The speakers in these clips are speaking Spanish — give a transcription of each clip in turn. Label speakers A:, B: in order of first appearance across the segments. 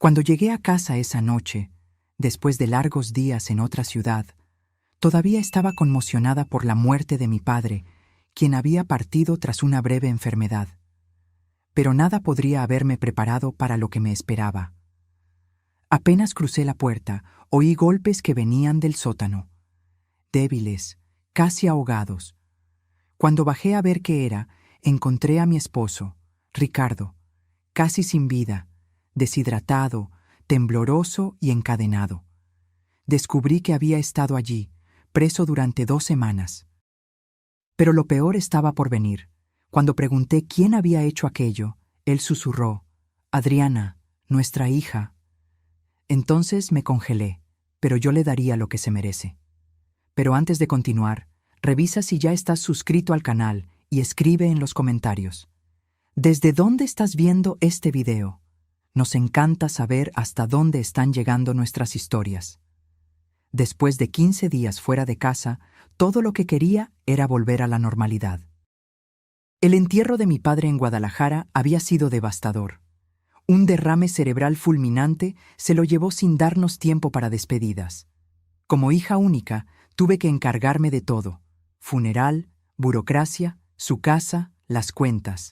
A: Cuando llegué a casa esa noche, después de largos días en otra ciudad, todavía estaba conmocionada por la muerte de mi padre, quien había partido tras una breve enfermedad. Pero nada podría haberme preparado para lo que me esperaba. Apenas crucé la puerta, oí golpes que venían del sótano, débiles, casi ahogados. Cuando bajé a ver qué era, encontré a mi esposo, Ricardo, casi sin vida, deshidratado, tembloroso y encadenado. Descubrí que había estado allí, preso durante 2 semanas. Pero lo peor estaba por venir. Cuando pregunté quién había hecho aquello, él susurró: «Adriana, nuestra hija». Entonces me congelé, pero yo le daría lo que se merece. Pero antes de continuar, revisa si ya estás suscrito al canal y escribe en los comentarios: ¿desde dónde estás viendo este video? Nos encanta saber hasta dónde están llegando nuestras historias. Después de 15 días fuera de casa, todo lo que quería era volver a la normalidad. El entierro de mi padre en Guadalajara había sido devastador. Un derrame cerebral fulminante se lo llevó sin darnos tiempo para despedidas. Como hija única, tuve que encargarme de todo: funeral, burocracia, su casa, las cuentas.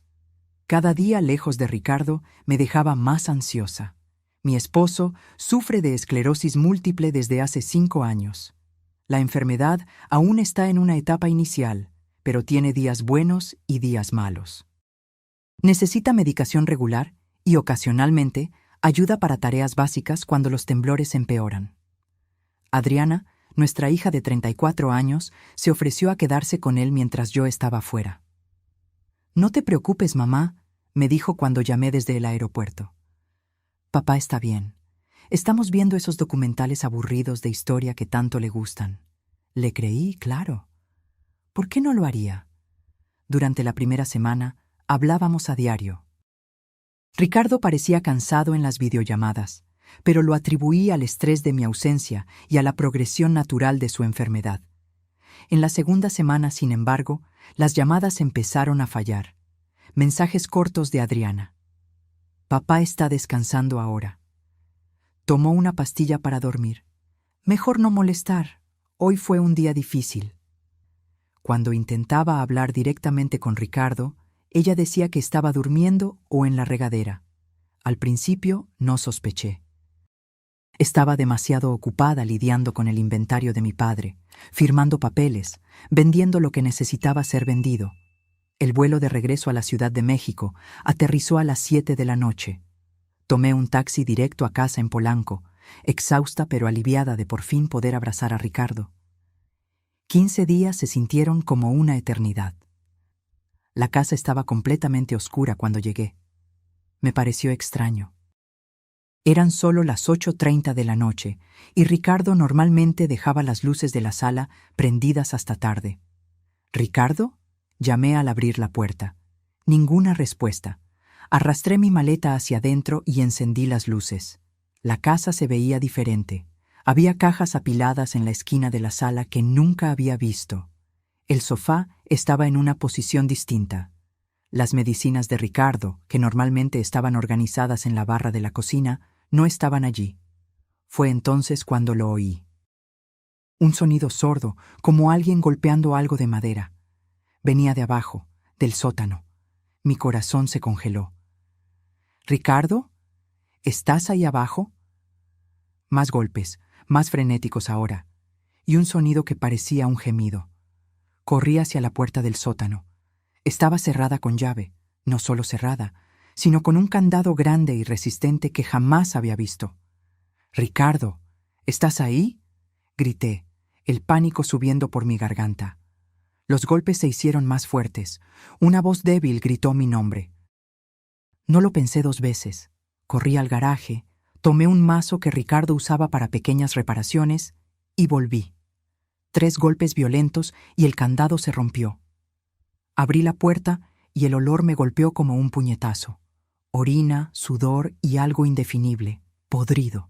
A: Cada día lejos de Ricardo me dejaba más ansiosa. Mi esposo sufre de esclerosis múltiple desde hace 5 años. La enfermedad aún está en una etapa inicial, pero tiene días buenos y días malos. Necesita medicación regular y, ocasionalmente, ayuda para tareas básicas cuando los temblores empeoran. Adriana, nuestra hija de 34 años, se ofreció a quedarse con él mientras yo estaba fuera. «No te preocupes, mamá», me dijo cuando llamé desde el aeropuerto. «Papá está bien. Estamos viendo esos documentales aburridos de historia que tanto le gustan». Le creí, claro. ¿Por qué no lo haría? Durante la primera semana, hablábamos a diario. Ricardo parecía cansado en las videollamadas, pero lo atribuí al estrés de mi ausencia y a la progresión natural de su enfermedad. En la segunda semana, sin embargo, las llamadas empezaron a fallar. Mensajes cortos de Adriana: «Papá está descansando ahora. Tomó una pastilla para dormir. Mejor no molestar. Hoy fue un día difícil». Cuando intentaba hablar directamente con Ricardo, ella decía que estaba durmiendo o en la regadera. Al principio no sospeché. Estaba demasiado ocupada lidiando con el inventario de mi padre, firmando papeles, vendiendo lo que necesitaba ser vendido. El vuelo de regreso a la Ciudad de México aterrizó a las 7 de la noche. Tomé un taxi directo a casa en Polanco, exhausta pero aliviada de por fin poder abrazar a Ricardo. 15 días se sintieron como una eternidad. La casa estaba completamente oscura cuando llegué. Me pareció extraño. Eran solo las 8:30 de la noche y Ricardo normalmente dejaba las luces de la sala prendidas hasta tarde. «¿Ricardo?», llamé al abrir la puerta. Ninguna respuesta. Arrastré mi maleta hacia adentro y encendí las luces. La casa se veía diferente. Había cajas apiladas en la esquina de la sala que nunca había visto. El sofá estaba en una posición distinta. Las medicinas de Ricardo, que normalmente estaban organizadas en la barra de la cocina, no estaban allí. Fue entonces cuando lo oí. Un sonido sordo, como alguien golpeando algo de madera. Venía de abajo, del sótano. Mi corazón se congeló. «¿Ricardo? ¿Estás ahí abajo?». Más golpes, más frenéticos ahora, y un sonido que parecía un gemido. Corrí hacia la puerta del sótano. Estaba cerrada con llave, no solo cerrada, sino con un candado grande y resistente que jamás había visto. «Ricardo, ¿estás ahí?», grité, el pánico subiendo por mi garganta. Los golpes se hicieron más fuertes. Una voz débil gritó mi nombre. No lo pensé 2 veces. Corrí al garaje, tomé un mazo que Ricardo usaba para pequeñas reparaciones y volví. 3 golpes violentos y el candado se rompió. Abrí la puerta y el olor me golpeó como un puñetazo. Orina, sudor y algo indefinible, podrido.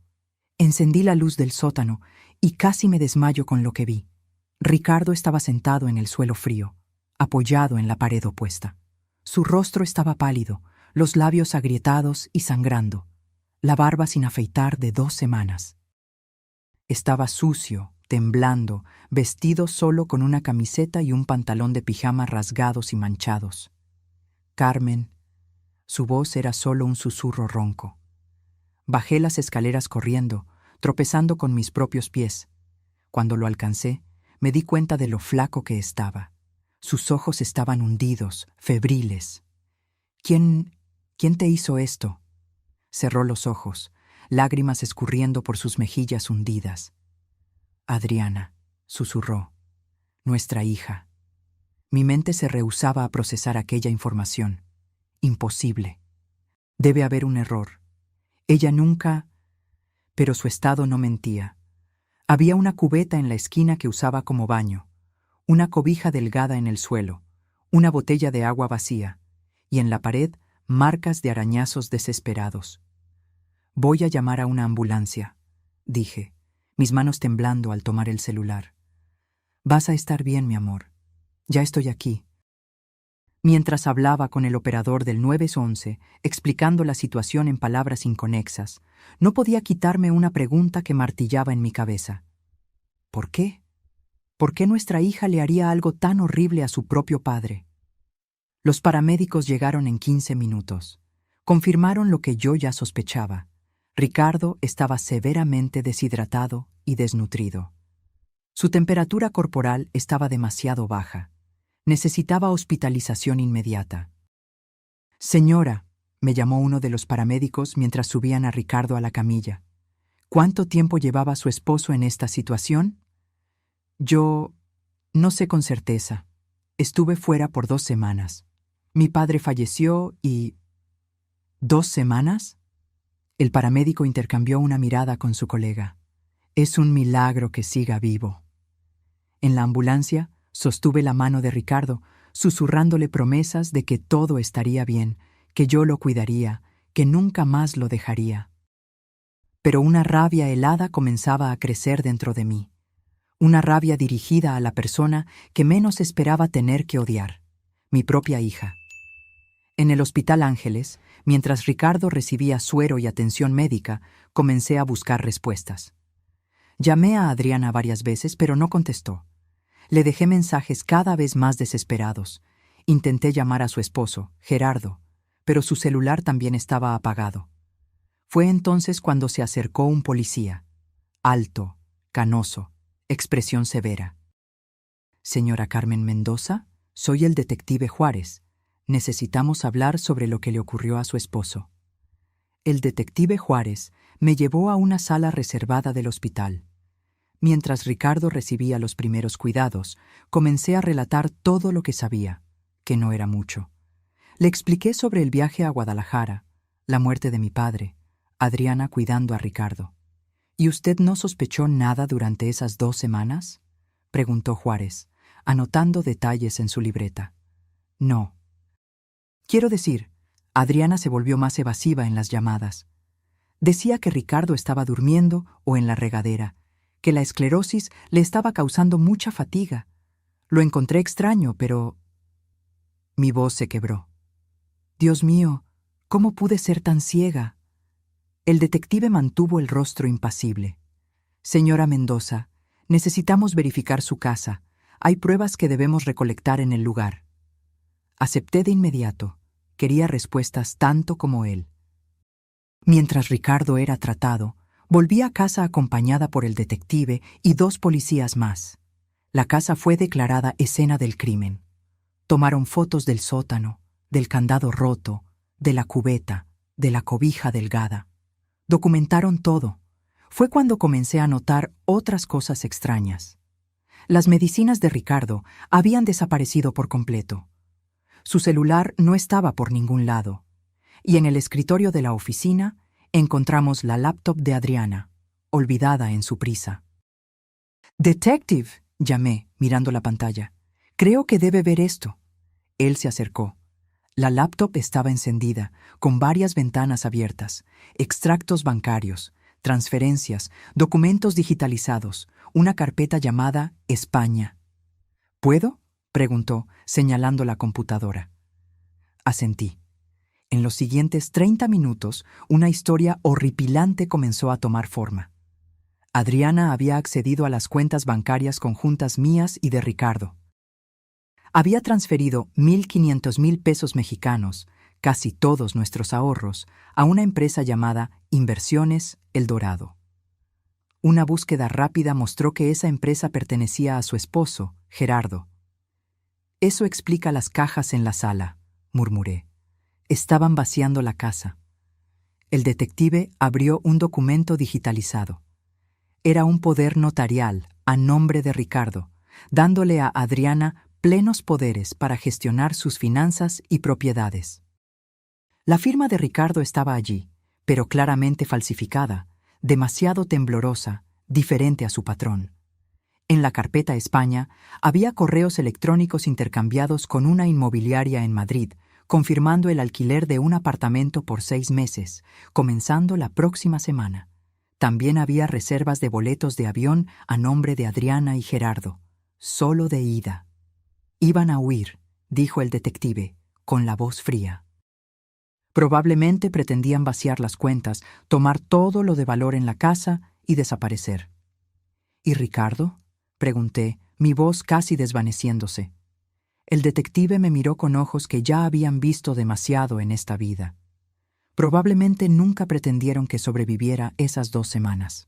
A: Encendí la luz del sótano y casi me desmayo con lo que vi. Ricardo estaba sentado en el suelo frío, apoyado en la pared opuesta. Su rostro estaba pálido, los labios agrietados y sangrando. la barba sin afeitar de 2 semanas. Estaba sucio, temblando, vestido solo con una camiseta y un pantalón de pijama rasgados y manchados. Carmen, su voz era solo un susurro ronco. Bajé las escaleras corriendo, tropezando con mis propios pies. Cuando lo alcancé, me di cuenta de lo flaco que estaba. Sus ojos estaban hundidos, febriles. ¿Quién te hizo esto? Cerró los ojos, lágrimas escurriendo por sus mejillas hundidas. Adriana, susurró, nuestra hija. Mi mente se rehusaba a procesar aquella información. Imposible. Debe haber un error. Ella nunca... Pero su estado no mentía. Había una cubeta en la esquina que usaba como baño, una cobija delgada en el suelo, una botella de agua vacía, y en la pared marcas de arañazos desesperados. Voy a llamar a una ambulancia, dije, mis manos temblando al tomar el celular. Vas a estar bien, mi amor. Ya estoy aquí. Mientras hablaba con el operador del 911, explicando la situación en palabras inconexas, no podía quitarme una pregunta que martillaba en mi cabeza. ¿Por qué? ¿Por qué nuestra hija le haría algo tan horrible a su propio padre? Los paramédicos llegaron en 15 minutos. Confirmaron lo que yo ya sospechaba. Ricardo estaba severamente deshidratado y desnutrido. Su temperatura corporal estaba demasiado baja. Necesitaba hospitalización inmediata. Señora, me llamó uno de los paramédicos mientras subían a Ricardo a la camilla. ¿Cuánto tiempo llevaba su esposo en esta situación? Yo no sé con certeza. Estuve fuera por 2 semanas. Mi padre falleció y... ¿2 semanas? El paramédico intercambió una mirada con su colega. Es un milagro que siga vivo. En la ambulancia, sostuve la mano de Ricardo, susurrándole promesas de que todo estaría bien, que yo lo cuidaría, que nunca más lo dejaría. Pero una rabia helada comenzaba a crecer dentro de mí. Una rabia dirigida a la persona que menos esperaba tener que odiar, mi propia hija. En el Hospital Ángeles, mientras Ricardo recibía suero y atención médica, comencé a buscar respuestas. Llamé a Adriana varias veces, pero no contestó. Le dejé mensajes cada vez más desesperados. Intenté llamar a su esposo, Gerardo, pero su celular también estaba apagado. Fue entonces cuando se acercó un policía. Alto, canoso, expresión severa. Señora Carmen Mendoza, soy el detective Juárez. Necesitamos hablar sobre lo que le ocurrió a su esposo. El detective Juárez me llevó a una sala reservada del hospital. Mientras Ricardo recibía los primeros cuidados, comencé a relatar todo lo que sabía, que no era mucho. Le expliqué sobre el viaje a Guadalajara, la muerte de mi padre, Adriana cuidando a Ricardo. ¿Y usted no sospechó nada durante esas 2 semanas? Preguntó Juárez, anotando detalles en su libreta. No. Quiero decir, Adriana se volvió más evasiva en las llamadas. Decía que Ricardo estaba durmiendo o en la regadera, que la esclerosis le estaba causando mucha fatiga. Lo encontré extraño, pero... Mi voz se quebró. Dios mío, ¿cómo pude ser tan ciega? El detective mantuvo el rostro impasible. Señora Mendoza, necesitamos verificar su casa. Hay pruebas que debemos recolectar en el lugar. Acepté de inmediato. Quería respuestas tanto como él. Mientras Ricardo era tratado, volví a casa acompañada por el detective y 2 policías más. La casa fue declarada escena del crimen. Tomaron fotos del sótano, del candado roto, de la cubeta, de la cobija delgada. Documentaron todo. Fue cuando comencé a notar otras cosas extrañas. Las medicinas de Ricardo habían desaparecido por completo. Su celular no estaba por ningún lado. Y en el escritorio de la oficina encontramos la laptop de Adriana, olvidada en su prisa. «Detective», llamé, mirando la pantalla. «Creo que debe ver esto». Él se acercó. La laptop estaba encendida, con varias ventanas abiertas, extractos bancarios, transferencias, documentos digitalizados, una carpeta llamada España. «¿Puedo?», preguntó, señalando la computadora. Asentí. En los siguientes 30 minutos, una historia horripilante comenzó a tomar forma. Adriana había accedido a las cuentas bancarias conjuntas mías y de Ricardo. Había transferido 1.500.000 pesos mexicanos, casi todos nuestros ahorros, a una empresa llamada Inversiones El Dorado. Una búsqueda rápida mostró que esa empresa pertenecía a su esposo, Gerardo. «Eso explica las cajas en la sala», murmuré. Estaban vaciando la casa. El detective abrió un documento digitalizado. Era un poder notarial a nombre de Ricardo, dándole a Adriana plenos poderes para gestionar sus finanzas y propiedades. La firma de Ricardo estaba allí, pero claramente falsificada, demasiado temblorosa, diferente a su patrón. En la carpeta España había correos electrónicos intercambiados con una inmobiliaria en Madrid, confirmando el alquiler de un apartamento por 6 meses, comenzando la próxima semana. También había reservas de boletos de avión a nombre de Adriana y Gerardo, solo de ida. «Iban a huir», dijo el detective, con la voz fría. Probablemente pretendían vaciar las cuentas, tomar todo lo de valor en la casa y desaparecer. «¿Y Ricardo?», pregunté, mi voz casi desvaneciéndose. El detective me miró con ojos que ya habían visto demasiado en esta vida. Probablemente nunca pretendieron que sobreviviera esas 2 semanas.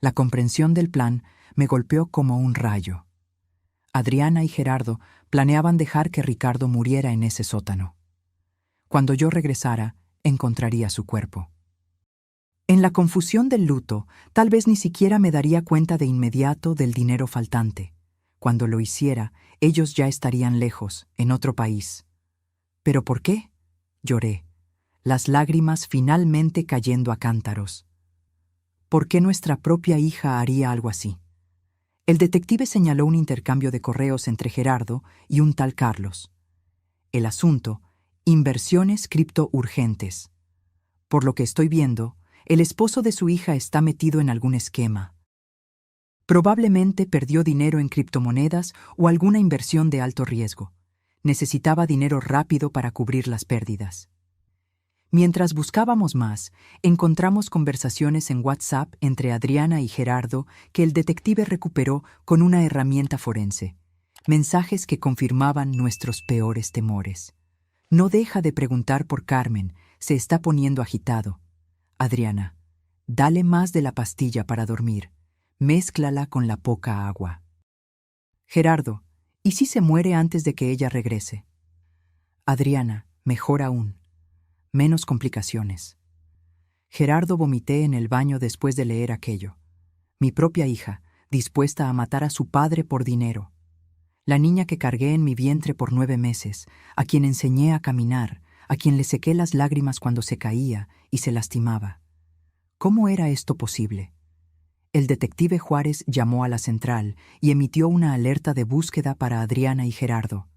A: La comprensión del plan me golpeó como un rayo. Adriana y Gerardo planeaban dejar que Ricardo muriera en ese sótano. Cuando yo regresara, encontraría su cuerpo. En la confusión del luto, tal vez ni siquiera me daría cuenta de inmediato del dinero faltante. Cuando lo hiciera, ellos ya estarían lejos, en otro país. ¿Pero por qué?, lloré, las lágrimas finalmente cayendo a cántaros. ¿Por qué nuestra propia hija haría algo así? El detective señaló un intercambio de correos entre Gerardo y un tal Carlos. El asunto: inversiones cripto urgentes. Por lo que estoy viendo, el esposo de su hija está metido en algún esquema. Probablemente perdió dinero en criptomonedas o alguna inversión de alto riesgo. Necesitaba dinero rápido para cubrir las pérdidas. Mientras buscábamos más, encontramos conversaciones en WhatsApp entre Adriana y Gerardo que el detective recuperó con una herramienta forense. Mensajes que confirmaban nuestros peores temores. «No deja de preguntar por Carmen, se está poniendo agitado. Adriana, dale más de la pastilla para dormir. Mézclala con la poca agua. Gerardo, ¿y si se muere antes de que ella regrese? Adriana, mejor aún. Menos complicaciones». Gerardo, vomité en el baño después de leer aquello. Mi propia hija, dispuesta a matar a su padre por dinero. La niña que cargué en mi vientre por 9 meses, a quien enseñé a caminar, a quien le sequé las lágrimas cuando se caía y se lastimaba. ¿Cómo era esto posible? El detective Juárez llamó a la central y emitió una alerta de búsqueda para Adriana y Gerardo.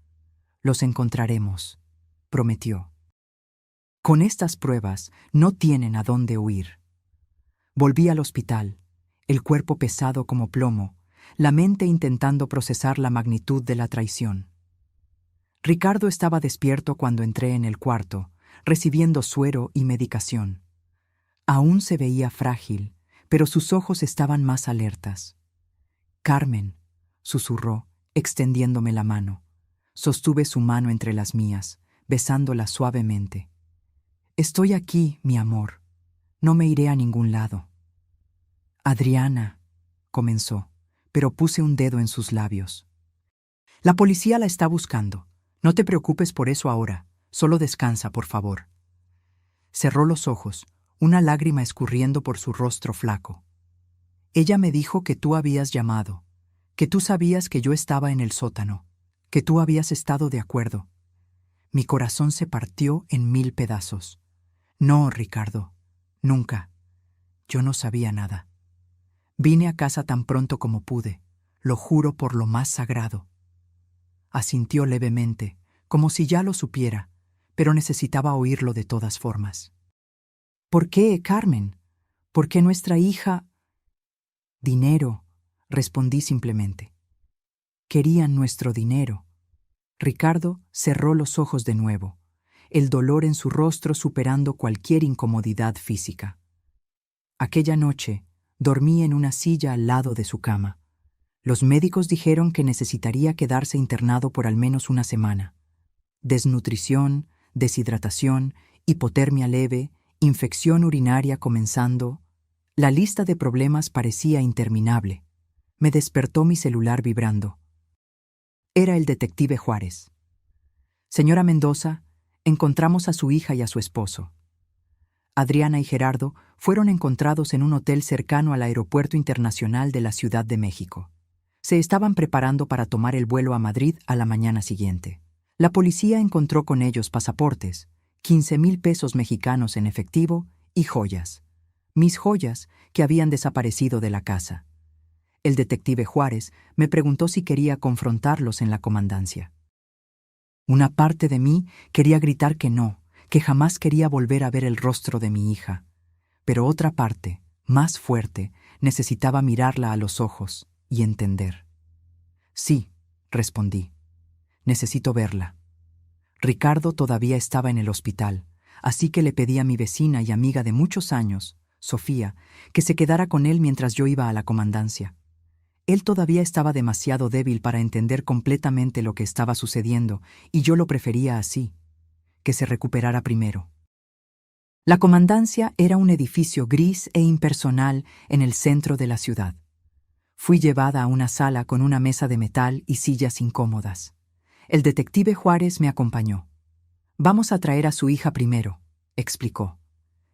A: «Los encontraremos», prometió. «Con estas pruebas no tienen a dónde huir». Volví al hospital, el cuerpo pesado como plomo, la mente intentando procesar la magnitud de la traición. Ricardo estaba despierto cuando entré en el cuarto, recibiendo suero y medicación. Aún se veía frágil, pero sus ojos estaban más alertas. «Carmen», susurró, extendiéndome la mano. Sostuve su mano entre las mías, besándola suavemente. «Estoy aquí, mi amor. No me iré a ningún lado». «Adriana», comenzó, pero puse un dedo en sus labios. «La policía la está buscando. No te preocupes por eso ahora. Solo descansa, por favor». Cerró los ojos, una lágrima escurriendo por su rostro flaco. «Ella me dijo que tú habías llamado, que tú sabías que yo estaba en el sótano, que tú habías estado de acuerdo». Mi corazón se partió en 1000 pedazos. «No, Ricardo, nunca. Yo no sabía nada. Vine a casa tan pronto como pude, lo juro por lo más sagrado». Asintió levemente, como si ya lo supiera, pero necesitaba oírlo de todas formas. «¿Por qué, Carmen? ¿Por qué nuestra hija?» «Dinero», respondí simplemente. «Querían nuestro dinero». Ricardo cerró los ojos de nuevo. el dolor en su rostro superando cualquier incomodidad física. Aquella noche, dormí en una silla al lado de su cama. Los médicos dijeron que necesitaría quedarse internado por al menos una semana. Desnutrición, deshidratación, hipotermia leve, infección urinaria comenzando. La lista de problemas parecía interminable. Me despertó mi celular vibrando. Era el detective Juárez. Señora Mendoza, encontramos a su hija y a su esposo. Adriana y Gerardo fueron encontrados en un hotel cercano al Aeropuerto Internacional de la Ciudad de México. Se estaban preparando para tomar el vuelo a Madrid a la mañana siguiente. La policía encontró con ellos pasaportes, 15,000 pesos mexicanos en efectivo y joyas. Mis joyas que habían desaparecido de la casa. El detective Juárez me preguntó si quería confrontarlos en la comandancia. Una parte de mí quería gritar que no, que jamás quería volver a ver el rostro de mi hija. Pero otra parte, más fuerte, necesitaba mirarla a los ojos y entender. Sí, respondí. Necesito verla. Ricardo todavía estaba en el hospital, así que le pedí a mi vecina y amiga de muchos años, Sofía, que se quedara con él mientras yo iba a la comandancia. Él todavía estaba demasiado débil para entender completamente lo que estaba sucediendo, y yo lo prefería así, que se recuperara primero. La comandancia era un edificio gris e impersonal en el centro de la ciudad. Fui llevada a una sala con una mesa de metal y sillas incómodas. El detective Juárez me acompañó. «Vamos a traer a su hija primero», explicó.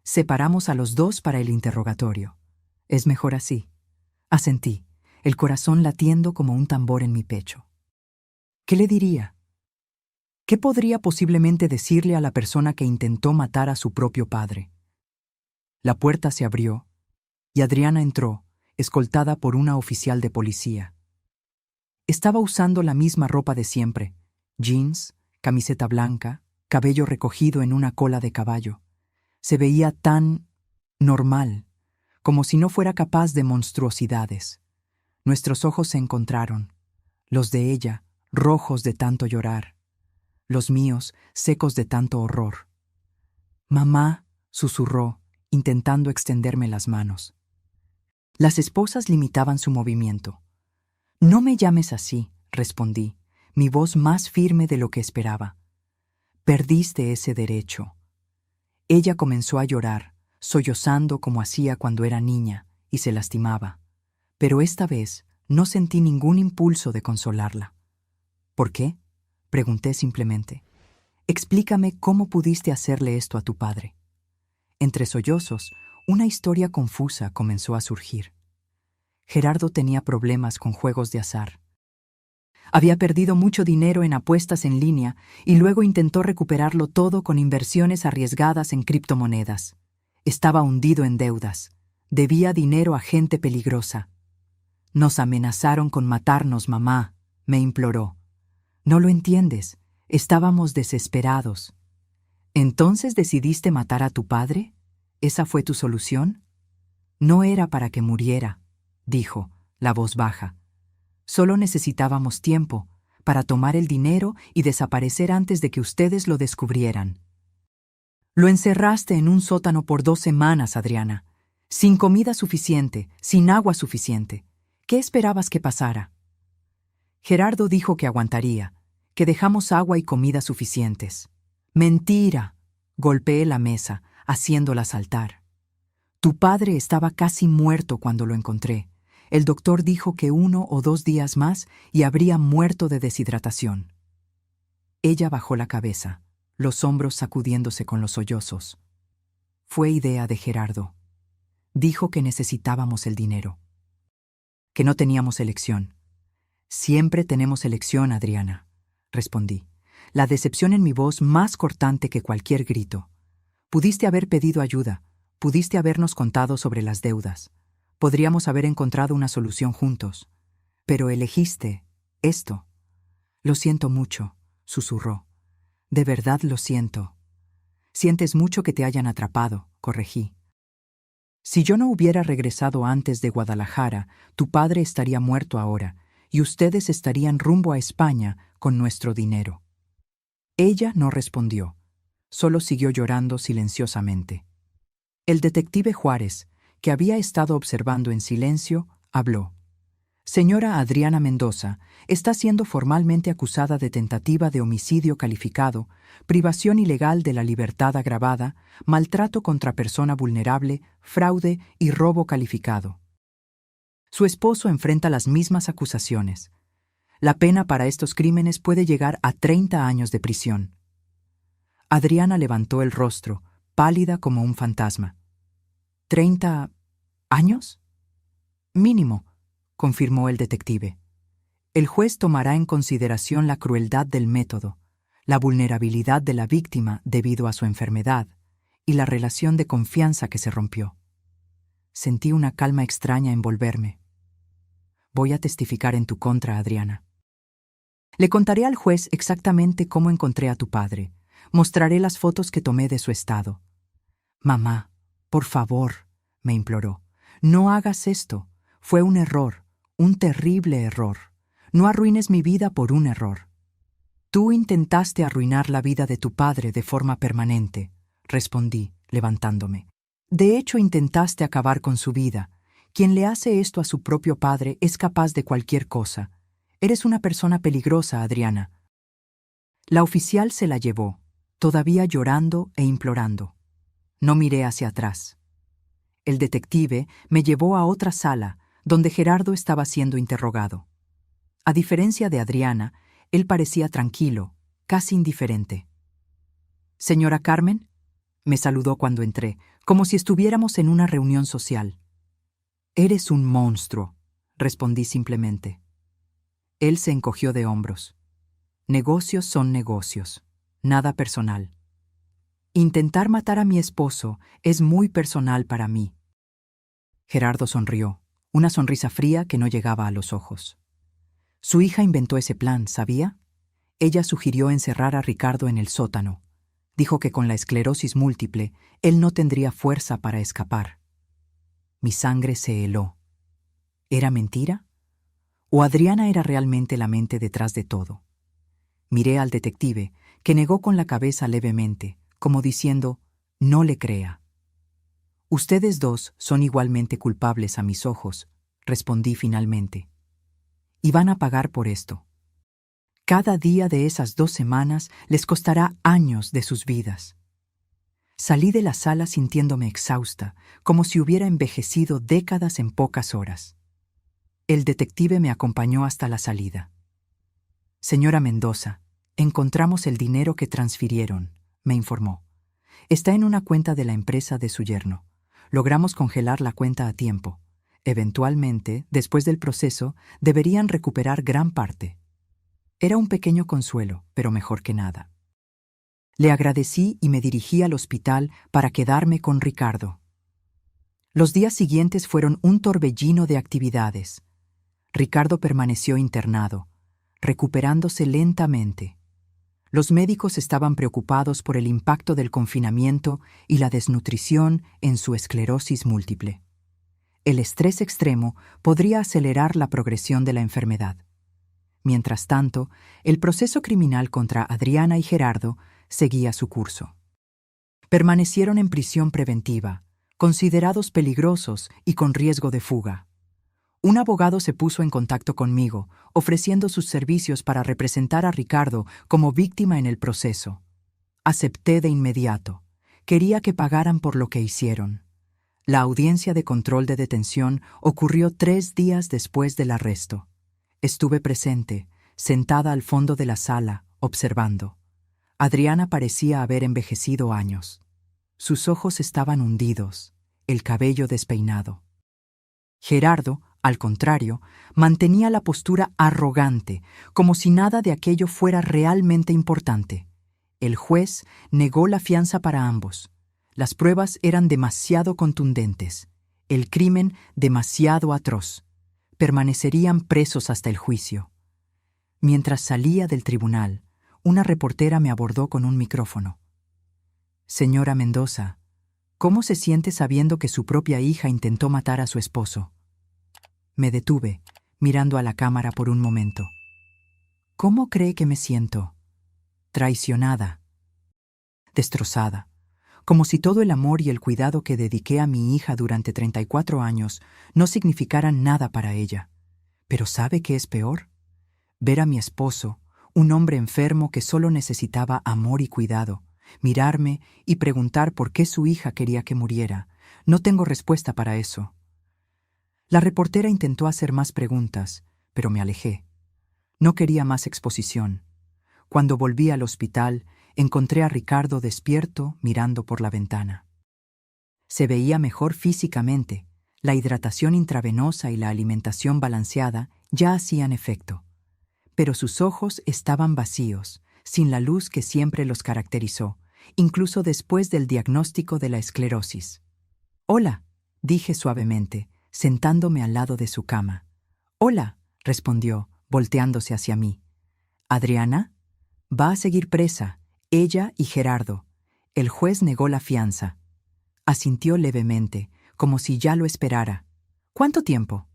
A: «Separamos a los dos para el interrogatorio. Es mejor así». Asentí, el corazón latiendo como un tambor en mi pecho. ¿Qué le diría? ¿Qué podría posiblemente decirle a la persona que intentó matar a su propio padre? La puerta se abrió y Adriana entró, escoltada por una oficial de policía. Estaba usando la misma ropa de siempre, jeans, camiseta blanca, cabello recogido en una cola de caballo. Se veía tan normal, como si no fuera capaz de monstruosidades. Nuestros ojos se encontraron, los de ella, rojos de tanto llorar, los míos, secos de tanto horror. «Mamá», susurró, intentando extenderme las manos. Las esposas limitaban su movimiento. «No me llames así», respondí, mi voz más firme de lo que esperaba. «Perdiste ese derecho». Ella comenzó a llorar, sollozando como hacía cuando era niña, y se lastimaba. Pero esta vez no sentí ningún impulso de consolarla. «¿Por qué?», pregunté simplemente. «Explícame cómo pudiste hacerle esto a tu padre». Entre sollozos, una historia confusa comenzó a surgir. Gerardo tenía problemas con juegos de azar. Había perdido mucho dinero en apuestas en línea y luego intentó recuperarlo todo con inversiones arriesgadas en criptomonedas. Estaba hundido en deudas. Debía dinero a gente peligrosa. «Nos amenazaron con matarnos, mamá», me imploró. «No lo entiendes. Estábamos desesperados». «¿Entonces decidiste matar a tu padre? ¿Esa fue tu solución?» «No era para que muriera», dijo, la voz baja. «Solo necesitábamos tiempo para tomar el dinero y desaparecer antes de que ustedes lo descubrieran». «Lo encerraste en un sótano por 2 semanas, Adriana, sin comida suficiente, sin agua suficiente. ¿Qué esperabas que pasara?» Gerardo dijo que aguantaría, que dejamos agua y comida suficientes. «Mentira», golpeé la mesa, haciéndola saltar. «Tu padre estaba casi muerto cuando lo encontré. El doctor dijo que 1 o 2 días más y habría muerto de deshidratación». Ella bajó la cabeza, los hombros sacudiéndose con los sollozos. «Fue idea de Gerardo. Dijo que necesitábamos el dinero. Que no teníamos elección». «Siempre tenemos elección, Adriana», respondí, la decepción en mi voz más cortante que cualquier grito. «Pudiste haber pedido ayuda, pudiste habernos contado sobre las deudas. Podríamos haber encontrado una solución juntos. Pero elegiste esto». «Lo siento mucho», susurró. «De verdad lo siento». «Sientes mucho que te hayan atrapado», corregí. «Si yo no hubiera regresado antes de Guadalajara, tu padre estaría muerto ahora, y ustedes estarían rumbo a España con nuestro dinero». Ella no respondió. solo siguió llorando silenciosamente. El detective Juárez, que había estado observando en silencio, habló. Señora Adriana Mendoza está siendo formalmente acusada de tentativa de homicidio calificado, privación ilegal de la libertad agravada, maltrato contra persona vulnerable, fraude y robo calificado. Su esposo enfrenta las mismas acusaciones. La pena para estos crímenes puede llegar a 30 años de prisión. Adriana levantó el rostro, pálida como un fantasma. ¿30 años? Mínimo, confirmó el detective. El juez tomará en consideración la crueldad del método, la vulnerabilidad de la víctima debido a su enfermedad y la relación de confianza que se rompió. Sentí una calma extraña envolverme. Voy a testificar en tu contra, Adriana. Le contaré al juez exactamente cómo encontré a tu padre. Mostraré las fotos que tomé de su estado. Mamá, por favor, me imploró, no hagas esto. Fue un error, un terrible error. No arruines mi vida por un error. Tú intentaste arruinar la vida de tu padre de forma permanente, respondí, levantándome. De hecho, intentaste acabar con su vida. Quien le hace esto a su propio padre es capaz de cualquier cosa. Eres una persona peligrosa, Adriana. La oficial se la llevó, todavía llorando e implorando. No miré hacia atrás. El detective me llevó a otra sala, donde Gerardo estaba siendo interrogado. A diferencia de Adriana, él parecía tranquilo, casi indiferente. «Señora Carmen», me saludó cuando entré, como si estuviéramos en una reunión social. «Eres un monstruo», respondí simplemente. Él se encogió de hombros. «Negocios son negocios, nada personal. Intentar matar a mi esposo es muy personal para mí». Gerardo sonrió, una sonrisa fría que no llegaba a los ojos. Su hija inventó ese plan, ¿sabía? Ella sugirió encerrar a Ricardo en el sótano. Dijo que con la esclerosis múltiple, él no tendría fuerza para escapar. Mi sangre se heló. ¿Era mentira? ¿O Adriana era realmente la mente detrás de todo? Miré al detective, que negó con la cabeza levemente, como diciendo, no le crea. Ustedes dos son igualmente culpables a mis ojos, respondí finalmente. Y van a pagar por esto. Cada día de esas 2 semanas les costará años de sus vidas. Salí de la sala sintiéndome exhausta, como si hubiera envejecido décadas en pocas horas. El detective me acompañó hasta la salida. «Señora Mendoza, encontramos el dinero que transfirieron», me informó. «Está en una cuenta de la empresa de su yerno. Logramos congelar la cuenta a tiempo. Eventualmente, después del proceso, deberían recuperar gran parte». Era un pequeño consuelo, pero mejor que nada. Le agradecí y me dirigí al hospital para quedarme con Ricardo. Los días siguientes fueron un torbellino de actividades. Ricardo permaneció internado, recuperándose lentamente. Los médicos estaban preocupados por el impacto del confinamiento y la desnutrición en su esclerosis múltiple. El estrés extremo podría acelerar la progresión de la enfermedad. Mientras tanto, el proceso criminal contra Adriana y Gerardo seguía su curso. Permanecieron en prisión preventiva, considerados peligrosos y con riesgo de fuga. Un abogado se puso en contacto conmigo, ofreciendo sus servicios para representar a Ricardo como víctima en el proceso. Acepté de inmediato. Quería que pagaran por lo que hicieron. La audiencia de control de detención ocurrió 3 días después del arresto. Estuve presente, sentada al fondo de la sala, observando. Adriana parecía haber envejecido años. Sus ojos estaban hundidos, el cabello despeinado. Gerardo, al contrario, mantenía la postura arrogante, como si nada de aquello fuera realmente importante. El juez negó la fianza para ambos. Las pruebas eran demasiado contundentes, el crimen demasiado atroz. Permanecerían presos hasta el juicio. Mientras salía del tribunal, una reportera me abordó con un micrófono. «Señora Mendoza, ¿cómo se siente sabiendo que su propia hija intentó matar a su esposo?» Me detuve, mirando a la cámara por un momento. «¿Cómo cree que me siento?» «Traicionada». destrozada, como si todo el amor y el cuidado que dediqué a mi hija durante 34 años no significaran nada para ella. Pero ¿sabe qué es peor? Ver a mi esposo, un hombre enfermo que solo necesitaba amor y cuidado, mirarme y preguntar por qué su hija quería que muriera. No tengo respuesta para eso. La reportera intentó hacer más preguntas, pero me alejé. No quería más exposición. Cuando volví al hospital, encontré a Ricardo despierto, mirando por la ventana. Se veía mejor físicamente. La hidratación intravenosa y la alimentación balanceada ya hacían efecto. Pero sus ojos estaban vacíos, sin la luz que siempre los caracterizó, incluso después del diagnóstico de la esclerosis. «Hola», dije suavemente, sentándome al lado de su cama. «Hola», respondió, volteándose hacia mí. «¿Adriana? Va a seguir presa, ella y Gerardo. El juez negó la fianza». Asintió levemente, como si ya lo esperara. «¿Cuánto tiempo?»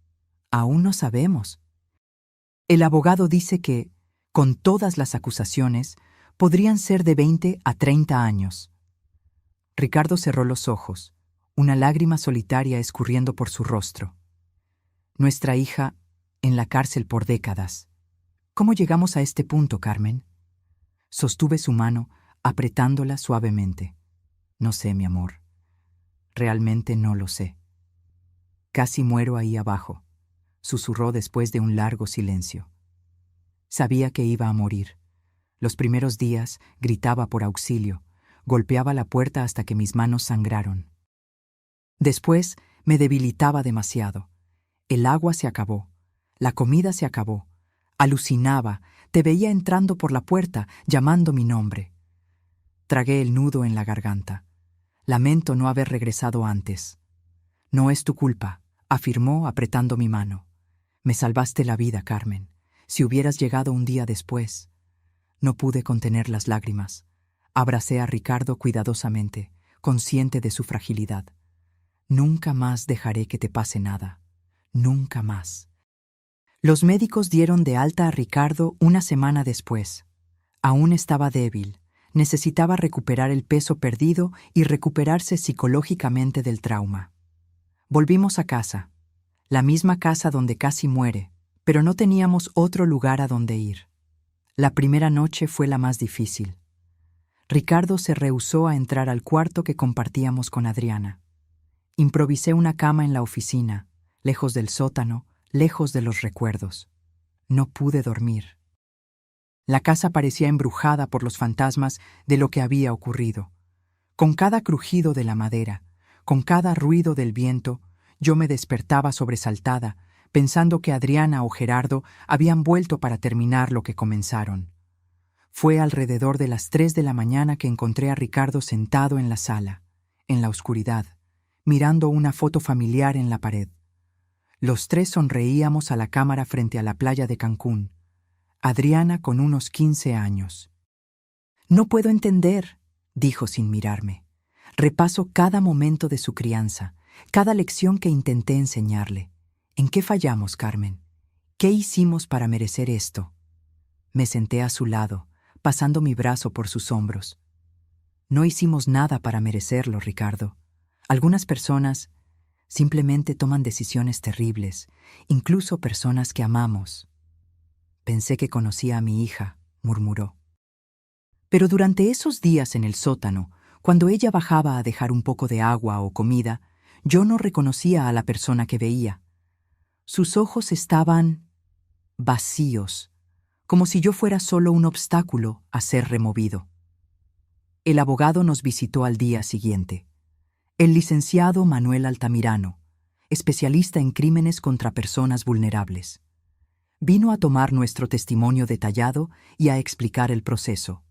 A: «Aún no sabemos». El abogado dice que, con todas las acusaciones, podrían ser de 20 a 30 años. Ricardo cerró los ojos, una lágrima solitaria escurriendo por su rostro. Nuestra hija, en la cárcel por décadas. ¿Cómo llegamos a este punto, Carmen? Sostuve su mano, apretándola suavemente. No sé, mi amor. Realmente no lo sé. Casi muero ahí abajo, susurró después de un largo silencio. Sabía que iba a morir. Los primeros días gritaba por auxilio, golpeaba la puerta hasta que mis manos sangraron. Después me debilitaba demasiado. El agua se acabó, la comida se acabó. Alucinaba, te veía entrando por la puerta, llamando mi nombre. Tragué el nudo en la garganta. Lamento no haber regresado antes. No es tu culpa, afirmó apretando mi mano. Me salvaste la vida, Carmen. Si hubieras llegado un día después. No pude contener las lágrimas. Abracé a Ricardo cuidadosamente, consciente de su fragilidad. Nunca más dejaré que te pase nada. Nunca más. Los médicos dieron de alta a Ricardo una semana después. Aún estaba débil. Necesitaba recuperar el peso perdido y recuperarse psicológicamente del trauma. Volvimos a casa. La misma casa donde casi muere, pero no teníamos otro lugar a donde ir. La primera noche fue la más difícil. Ricardo se rehusó a entrar al cuarto que compartíamos con Adriana. Improvisé una cama en la oficina, lejos del sótano, lejos de los recuerdos. No pude dormir. La casa parecía embrujada por los fantasmas de lo que había ocurrido. Con cada crujido de la madera, con cada ruido del viento, yo me despertaba sobresaltada, pensando que Adriana o Gerardo habían vuelto para terminar lo que comenzaron. Fue alrededor de las 3 de la mañana que encontré a Ricardo sentado en la sala, en la oscuridad, mirando una foto familiar en la pared. Los tres sonreíamos a la cámara frente a la playa de Cancún. Adriana con unos 15 años. «No puedo entender», dijo sin mirarme. «Repaso cada momento de su crianza, cada lección que intenté enseñarle. ¿En qué fallamos, Carmen? ¿Qué hicimos para merecer esto?» Me senté a su lado, pasando mi brazo por sus hombros. «No hicimos nada para merecerlo, Ricardo. Algunas personas simplemente toman decisiones terribles, incluso personas que amamos». «Pensé que conocía a mi hija», murmuró. Pero durante esos días en el sótano, cuando ella bajaba a dejar un poco de agua o comida, yo no reconocía a la persona que veía. Sus ojos estaban vacíos, como si yo fuera solo un obstáculo a ser removido. El abogado nos visitó al día siguiente. El licenciado Manuel Altamirano, especialista en crímenes contra personas vulnerables. Vino a tomar nuestro testimonio detallado y a explicar el proceso.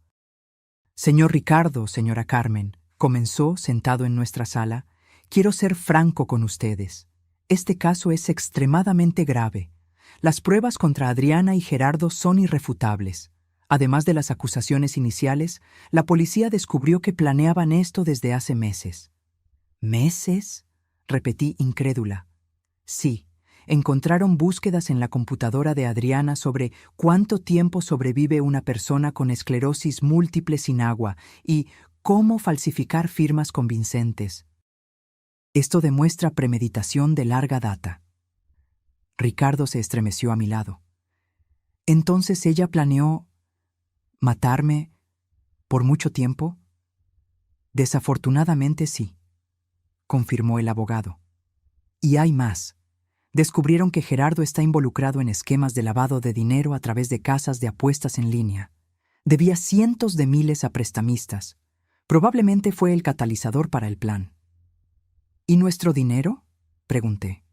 A: «Señor Ricardo, señora Carmen», comenzó sentado en nuestra sala, «quiero ser franco con ustedes. Este caso es extremadamente grave. Las pruebas contra Adriana y Gerardo son irrefutables. Además de las acusaciones iniciales, la policía descubrió que planeaban esto desde hace meses». «¿Meses?», repetí incrédula. «Sí. Encontraron búsquedas en la computadora de Adriana sobre cuánto tiempo sobrevive una persona con esclerosis múltiple sin agua y cómo falsificar firmas convincentes. Esto demuestra premeditación de larga data. Ricardo se estremeció a mi lado. Entonces ella planeó matarme por mucho tiempo. Desafortunadamente sí, confirmó el abogado. Y hay más. Descubrieron que Gerardo está involucrado en esquemas de lavado de dinero a través de casas de apuestas en línea. Debía cientos de miles a prestamistas. Probablemente fue el catalizador para el plan. ¿Y nuestro dinero?, pregunté.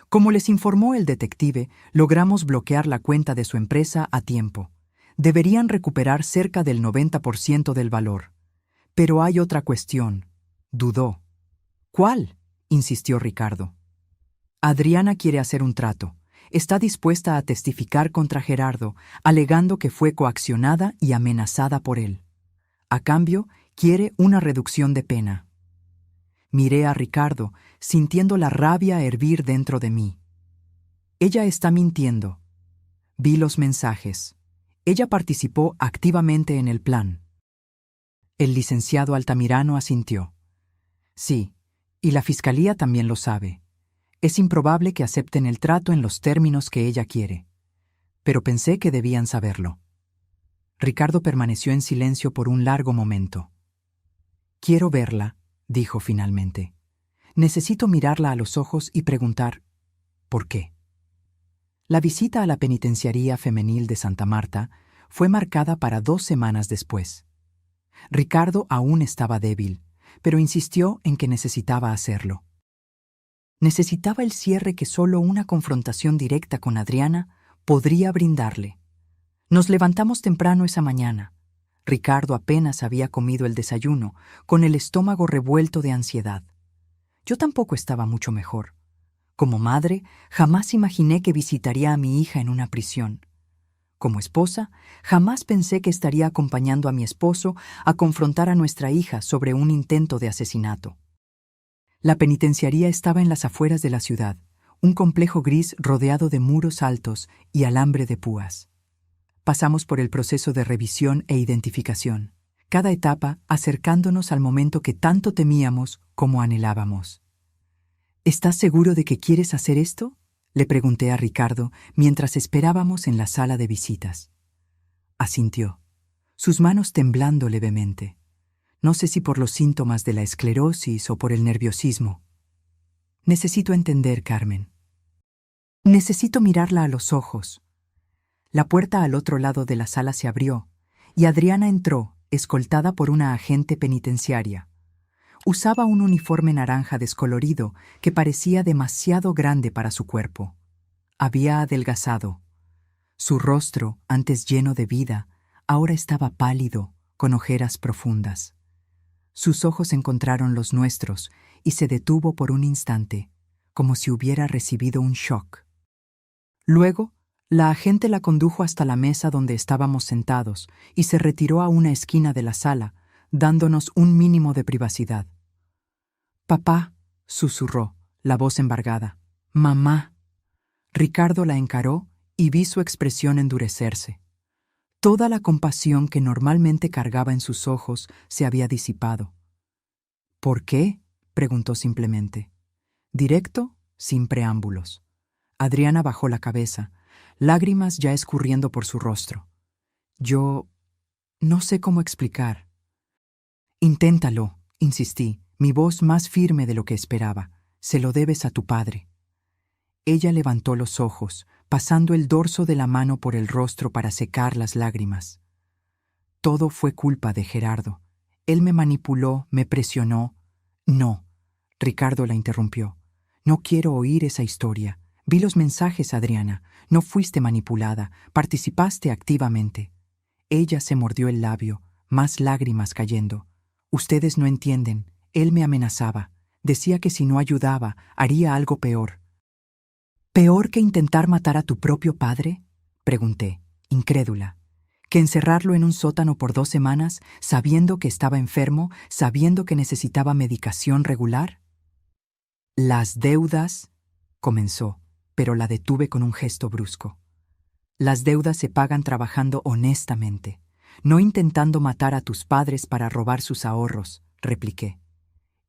A: Como les informó el detective, logramos bloquear la cuenta de su empresa a tiempo. Deberían recuperar cerca del 90% del valor. Pero hay otra cuestión. Dudó. ¿Cuál?, insistió Ricardo. Adriana quiere hacer un trato. Está dispuesta a testificar contra Gerardo, alegando que fue coaccionada y amenazada por él. A cambio, quiere una reducción de pena. Miré a Ricardo, sintiendo la rabia hervir dentro de mí. Ella está mintiendo. Vi los mensajes. Ella participó activamente en el plan. El licenciado Altamirano asintió. Sí, y la fiscalía también lo sabe. Es improbable que acepten el trato en los términos que ella quiere. Pero pensé que debían saberlo. Ricardo permaneció en silencio por un largo momento. Quiero verla, dijo finalmente. Necesito mirarla a los ojos y preguntar, ¿por qué? La visita a la penitenciaría femenil de Santa Marta fue marcada para 2 semanas después. Ricardo aún estaba débil, pero insistió en que necesitaba hacerlo. Necesitaba el cierre que solo una confrontación directa con Adriana podría brindarle. Nos levantamos temprano esa mañana. Ricardo apenas había comido el desayuno, con el estómago revuelto de ansiedad. Yo tampoco estaba mucho mejor. Como madre, jamás imaginé que visitaría a mi hija en una prisión. Como esposa, jamás pensé que estaría acompañando a mi esposo a confrontar a nuestra hija sobre un intento de asesinato. La penitenciaría estaba en las afueras de la ciudad, un complejo gris rodeado de muros altos y alambre de púas. Pasamos por el proceso de revisión e identificación, cada etapa acercándonos al momento que tanto temíamos como anhelábamos. ¿Estás seguro de que quieres hacer esto?, le pregunté a Ricardo mientras esperábamos en la sala de visitas. Asintió, sus manos temblando levemente. No sé si por los síntomas de la esclerosis o por el nerviosismo. Necesito entender, Carmen. Necesito mirarla a los ojos. La puerta al otro lado de la sala se abrió y Adriana entró, escoltada por una agente penitenciaria. Usaba un uniforme naranja descolorido que parecía demasiado grande para su cuerpo. Había adelgazado. Su rostro, antes lleno de vida, ahora estaba pálido, con ojeras profundas. Sus ojos encontraron los nuestros y se detuvo por un instante, como si hubiera recibido un shock. Luego, la agente la condujo hasta la mesa donde estábamos sentados y se retiró a una esquina de la sala, dándonos un mínimo de privacidad. «Papá», susurró, la voz embargada. «Mamá». Ricardo la encaró y vi su expresión endurecerse. Toda la compasión que normalmente cargaba en sus ojos se había disipado. «¿Por qué?», preguntó simplemente. Directo, sin preámbulos. Adriana bajó la cabeza, lágrimas ya escurriendo por su rostro. Yo no sé cómo explicar. «Inténtalo», insistí, mi voz más firme de lo que esperaba. «Se lo debes a tu padre». Ella levantó los ojos, pasando el dorso de la mano por el rostro para secar las lágrimas. «Todo fue culpa de Gerardo. Él me manipuló, me presionó». «No», Ricardo la interrumpió. «No quiero oír esa historia. Vi los mensajes, Adriana. No fuiste manipulada, participaste activamente». Ella se mordió el labio, más lágrimas cayendo. «Ustedes no entienden. Él me amenazaba. Decía que si no ayudaba, haría algo peor». «¿Peor que intentar matar a tu propio padre?», pregunté, incrédula. «¿Que encerrarlo en un sótano por 2 semanas, sabiendo que estaba enfermo, sabiendo que necesitaba medicación regular?» «Las deudas», comenzó, pero la detuve con un gesto brusco. «Las deudas se pagan trabajando honestamente. No intentando matar a tus padres para robar sus ahorros, repliqué.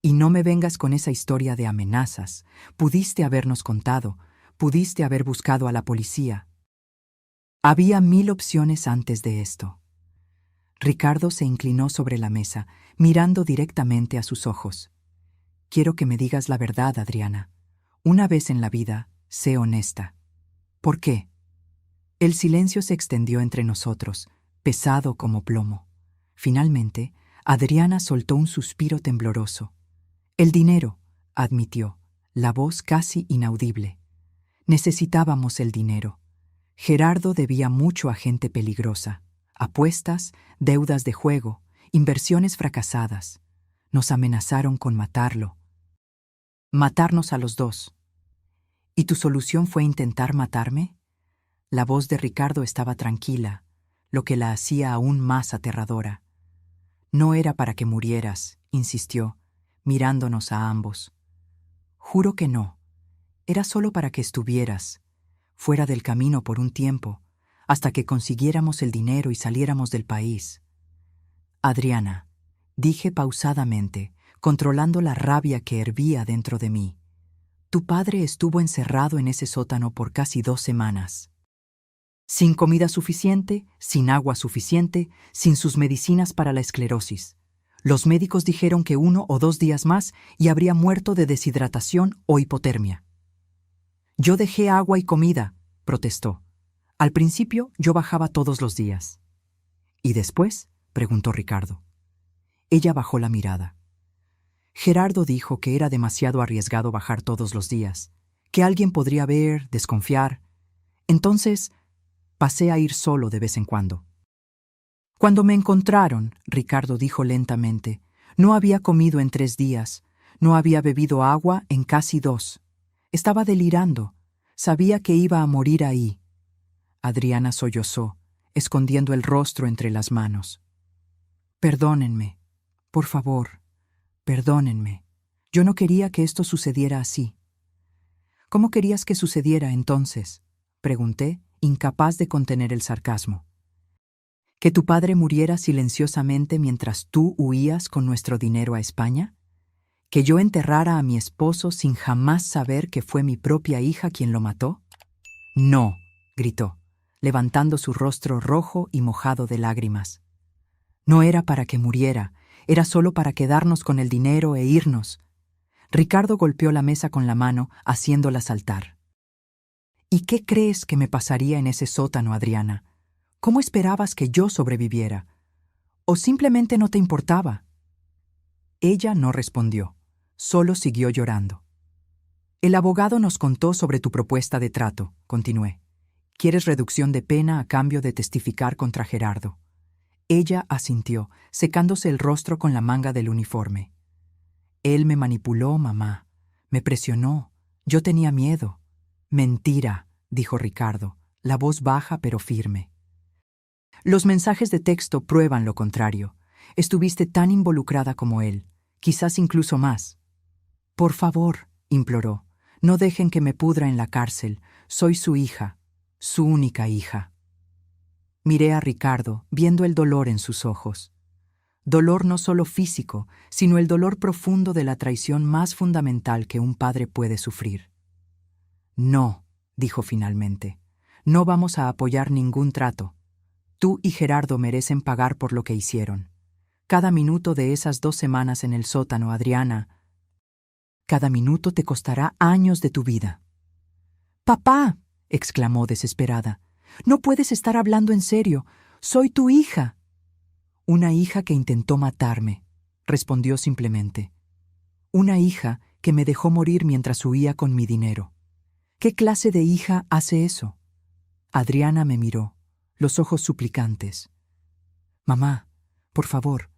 A: Y no me vengas con esa historia de amenazas. Pudiste habernos contado, pudiste haber buscado a la policía. Había 1000 opciones antes de esto. Ricardo se inclinó sobre la mesa, mirando directamente a sus ojos. Quiero que me digas la verdad, Adriana. Una vez en la vida, sé honesta. ¿Por qué? El silencio se extendió entre nosotros, pesado como plomo. Finalmente, Adriana soltó un suspiro tembloroso. El dinero, admitió, la voz casi inaudible. Necesitábamos el dinero. Gerardo debía mucho a gente peligrosa. Apuestas, deudas de juego, inversiones fracasadas. Nos amenazaron con matarlo. Matarnos a los dos. ¿Y tu solución fue intentar matarme? La voz de Ricardo estaba tranquila, lo que la hacía aún más aterradora. No era para que murieras, insistió, mirándonos a ambos. Juro que no. Era solo para que estuvieras, fuera del camino por un tiempo, hasta que consiguiéramos el dinero y saliéramos del país. Adriana, dije pausadamente, controlando la rabia que hervía dentro de mí. Tu padre estuvo encerrado en ese sótano por casi 2 semanas. Sin comida suficiente, sin agua suficiente, sin sus medicinas para la esclerosis. Los médicos dijeron que 1 o 2 días más y habría muerto de deshidratación o hipotermia. Yo dejé agua y comida, protestó. Al principio yo bajaba todos los días. ¿Y después? Preguntó Ricardo. Ella bajó la mirada. Gerardo dijo que era demasiado arriesgado bajar todos los días, que alguien podría ver, desconfiar. Entonces, pasé a ir solo de vez en cuando. Cuando me encontraron, Ricardo dijo lentamente, no había comido en 3 días, no había bebido agua en casi 2. Estaba delirando, sabía que iba a morir ahí. Adriana sollozó, escondiendo el rostro entre las manos. Perdónenme, por favor, perdónenme. Yo no quería que esto sucediera así. ¿Cómo querías que sucediera entonces? Pregunté, incapaz de contener el sarcasmo. ¿Que tu padre muriera silenciosamente mientras tú huías con nuestro dinero a España? ¿Que yo enterrara a mi esposo sin jamás saber que fue mi propia hija quien lo mató? No, gritó, levantando su rostro rojo y mojado de lágrimas. No era para que muriera, era solo para quedarnos con el dinero e irnos. Ricardo golpeó la mesa con la mano, haciéndola saltar. ¿Y qué crees que me pasaría en ese sótano, Adriana? ¿Cómo esperabas que yo sobreviviera? ¿O simplemente no te importaba? Ella no respondió, solo siguió llorando. El abogado nos contó sobre tu propuesta de trato, continué. ¿Quieres reducción de pena a cambio de testificar contra Gerardo? Ella asintió, secándose el rostro con la manga del uniforme. Él me manipuló, mamá. Me presionó. Yo tenía miedo. Mentira, dijo Ricardo, la voz baja pero firme. Los mensajes de texto prueban lo contrario. Estuviste tan involucrada como él, quizás incluso más. Por favor, imploró, no dejen que me pudra en la cárcel. Soy su hija, su única hija. Miré a Ricardo, viendo el dolor en sus ojos. Dolor no solo físico, sino el dolor profundo de la traición más fundamental que un padre puede sufrir. No, dijo finalmente, no vamos a apoyar ningún trato. Tú y Gerardo merecen pagar por lo que hicieron. Cada minuto de esas 2 semanas en el sótano, Adriana, cada minuto te costará años de tu vida. ¡Papá!, exclamó desesperada. No puedes estar hablando en serio. Soy tu hija. Una hija que intentó matarme, respondió simplemente. Una hija que me dejó morir mientras huía con mi dinero. ¿Qué clase de hija hace eso? Adriana me miró, los ojos suplicantes. Mamá, por favor,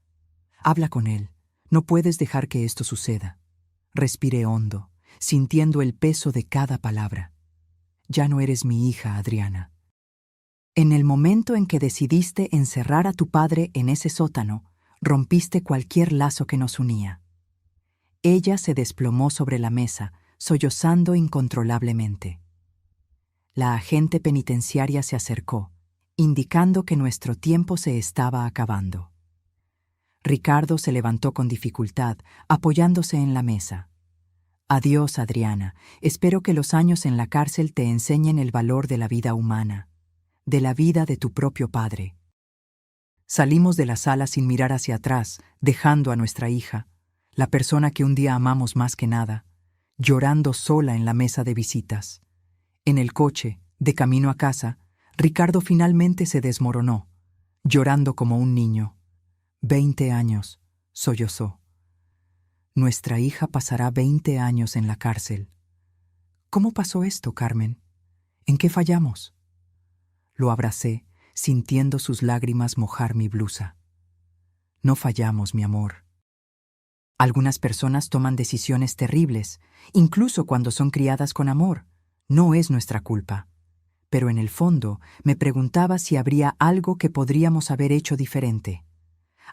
A: habla con él. No puedes dejar que esto suceda. Respiré hondo, sintiendo el peso de cada palabra. Ya no eres mi hija, Adriana. En el momento en que decidiste encerrar a tu padre en ese sótano, rompiste cualquier lazo que nos unía. Ella se desplomó sobre la mesa, sollozando incontrolablemente. La agente penitenciaria se acercó, indicando que nuestro tiempo se estaba acabando. Ricardo se levantó con dificultad, apoyándose en la mesa. Adiós, Adriana. Espero que los años en la cárcel te enseñen el valor de la vida humana, de la vida de tu propio padre. Salimos de la sala sin mirar hacia atrás, dejando a nuestra hija, la persona que un día amamos más que nada, llorando sola en la mesa de visitas. En el coche, de camino a casa, Ricardo finalmente se desmoronó, llorando como un niño. 20 años, sollozó. Nuestra hija pasará 20 años en la cárcel. ¿Cómo pasó esto, Carmen? ¿En qué fallamos? Lo abracé, sintiendo sus lágrimas mojar mi blusa. No fallamos, mi amor. Algunas personas toman decisiones terribles, incluso cuando son criadas con amor. No es nuestra culpa. Pero en el fondo me preguntaba si habría algo que podríamos haber hecho diferente.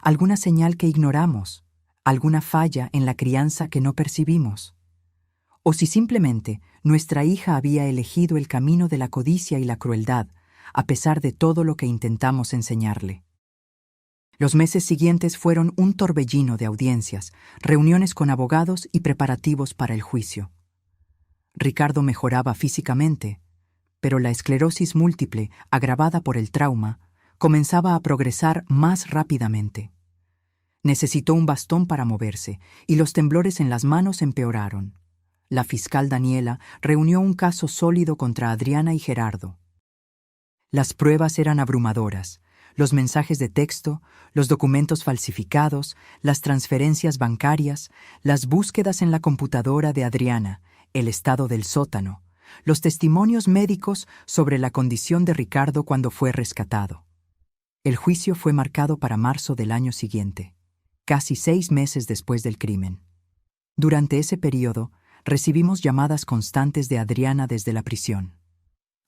A: Alguna señal que ignoramos, alguna falla en la crianza que no percibimos. O si simplemente nuestra hija había elegido el camino de la codicia y la crueldad, a pesar de todo lo que intentamos enseñarle. Los meses siguientes fueron un torbellino de audiencias, reuniones con abogados y preparativos para el juicio. Ricardo mejoraba físicamente, pero la esclerosis múltiple, agravada por el trauma, comenzaba a progresar más rápidamente. Necesitó un bastón para moverse, y los temblores en las manos empeoraron. La fiscal Daniela reunió un caso sólido contra Adriana y Gerardo. Las pruebas eran abrumadoras. Los mensajes de texto, los documentos falsificados, las transferencias bancarias, las búsquedas en la computadora de Adriana, el estado del sótano, los testimonios médicos sobre la condición de Ricardo cuando fue rescatado. El juicio fue marcado para marzo del año siguiente, casi 6 meses después del crimen. Durante ese periodo, recibimos llamadas constantes de Adriana desde la prisión.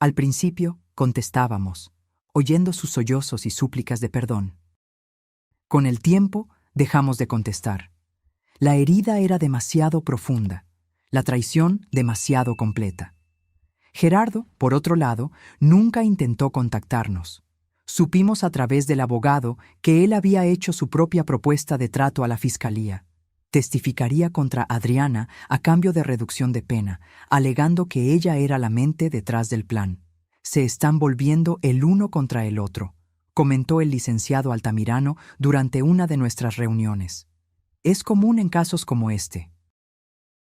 A: Al principio, contestábamos, oyendo sus sollozos y súplicas de perdón. Con el tiempo, dejamos de contestar. La herida era demasiado profunda, la traición demasiado completa. Gerardo, por otro lado, nunca intentó contactarnos. Supimos a través del abogado que él había hecho su propia propuesta de trato a la fiscalía. Testificaría contra Adriana a cambio de reducción de pena, alegando que ella era la mente detrás del plan. Se están volviendo el uno contra el otro, comentó el licenciado Altamirano durante una de nuestras reuniones. Es común en casos como este.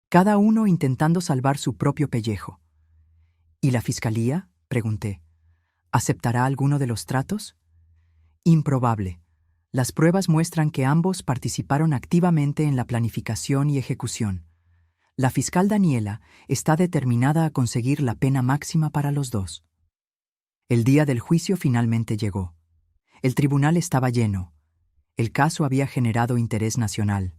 A: Cada uno intentando salvar su propio pellejo. ¿Y la fiscalía?, pregunté. ¿Aceptará alguno de los tratos? Improbable. Las pruebas muestran que ambos participaron activamente en la planificación y ejecución. La fiscal Daniela está determinada a conseguir la pena máxima para los dos. El día del juicio finalmente llegó. El tribunal estaba lleno. El caso había generado interés nacional.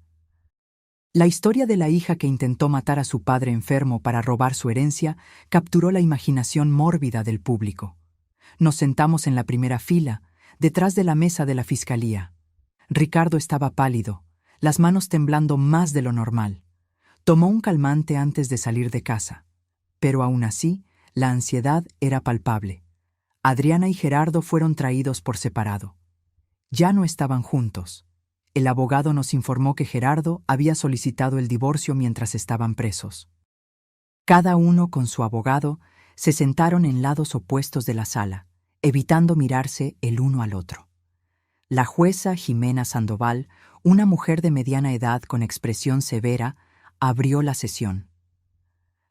A: La historia de la hija que intentó matar a su padre enfermo para robar su herencia capturó la imaginación mórbida del público. Nos sentamos en la primera fila, detrás de la mesa de la fiscalía. Ricardo estaba pálido, las manos temblando más de lo normal. Tomó un calmante antes de salir de casa, pero aún así, la ansiedad era palpable. Adriana y Gerardo fueron traídos por separado. Ya no estaban juntos. El abogado nos informó que Gerardo había solicitado el divorcio mientras estaban presos. Cada uno con su abogado se sentaron en lados opuestos de la sala, evitando mirarse el uno al otro. La jueza Jimena Sandoval, una mujer de mediana edad con expresión severa, abrió la sesión.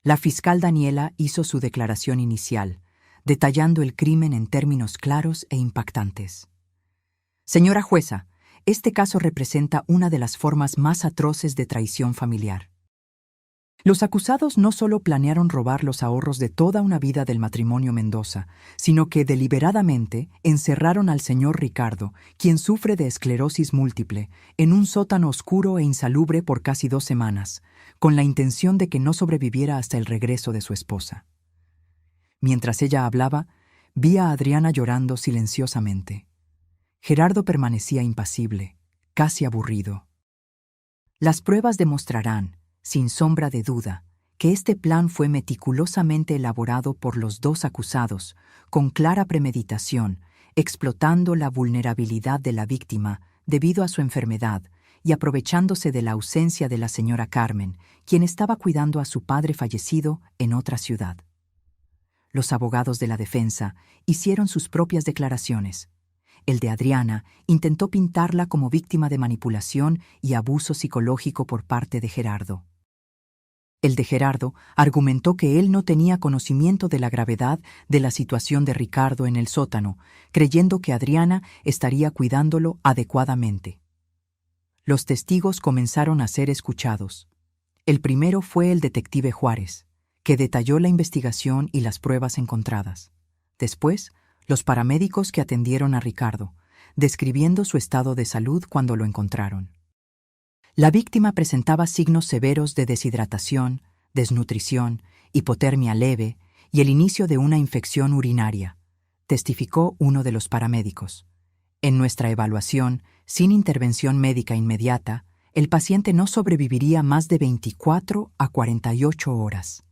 A: La fiscal Daniela hizo su declaración inicial, detallando el crimen en términos claros e impactantes. Señora jueza, este caso representa una de las formas más atroces de traición familiar. Los acusados no solo planearon robar los ahorros de toda una vida del matrimonio Mendoza, sino que deliberadamente encerraron al señor Ricardo, quien sufre de esclerosis múltiple, en un sótano oscuro e insalubre por casi 2 semanas, con la intención de que no sobreviviera hasta el regreso de su esposa. Mientras ella hablaba, vi a Adriana llorando silenciosamente. Gerardo permanecía impasible, casi aburrido. Las pruebas demostrarán, sin sombra de duda, que este plan fue meticulosamente elaborado por los dos acusados, con clara premeditación, explotando la vulnerabilidad de la víctima debido a su enfermedad y aprovechándose de la ausencia de la señora Carmen, quien estaba cuidando a su padre fallecido en otra ciudad. Los abogados de la defensa hicieron sus propias declaraciones. El de Adriana intentó pintarla como víctima de manipulación y abuso psicológico por parte de Gerardo. El de Gerardo argumentó que él no tenía conocimiento de la gravedad de la situación de Ricardo en el sótano, creyendo que Adriana estaría cuidándolo adecuadamente. Los testigos comenzaron a ser escuchados. El primero fue el detective Juárez, que detalló la investigación y las pruebas encontradas. Después, los paramédicos que atendieron a Ricardo, describiendo su estado de salud cuando lo encontraron. La víctima presentaba signos severos de deshidratación, desnutrición, hipotermia leve y el inicio de una infección urinaria, testificó uno de los paramédicos. En nuestra evaluación, sin intervención médica inmediata, el paciente no sobreviviría más de 24 a 48 horas.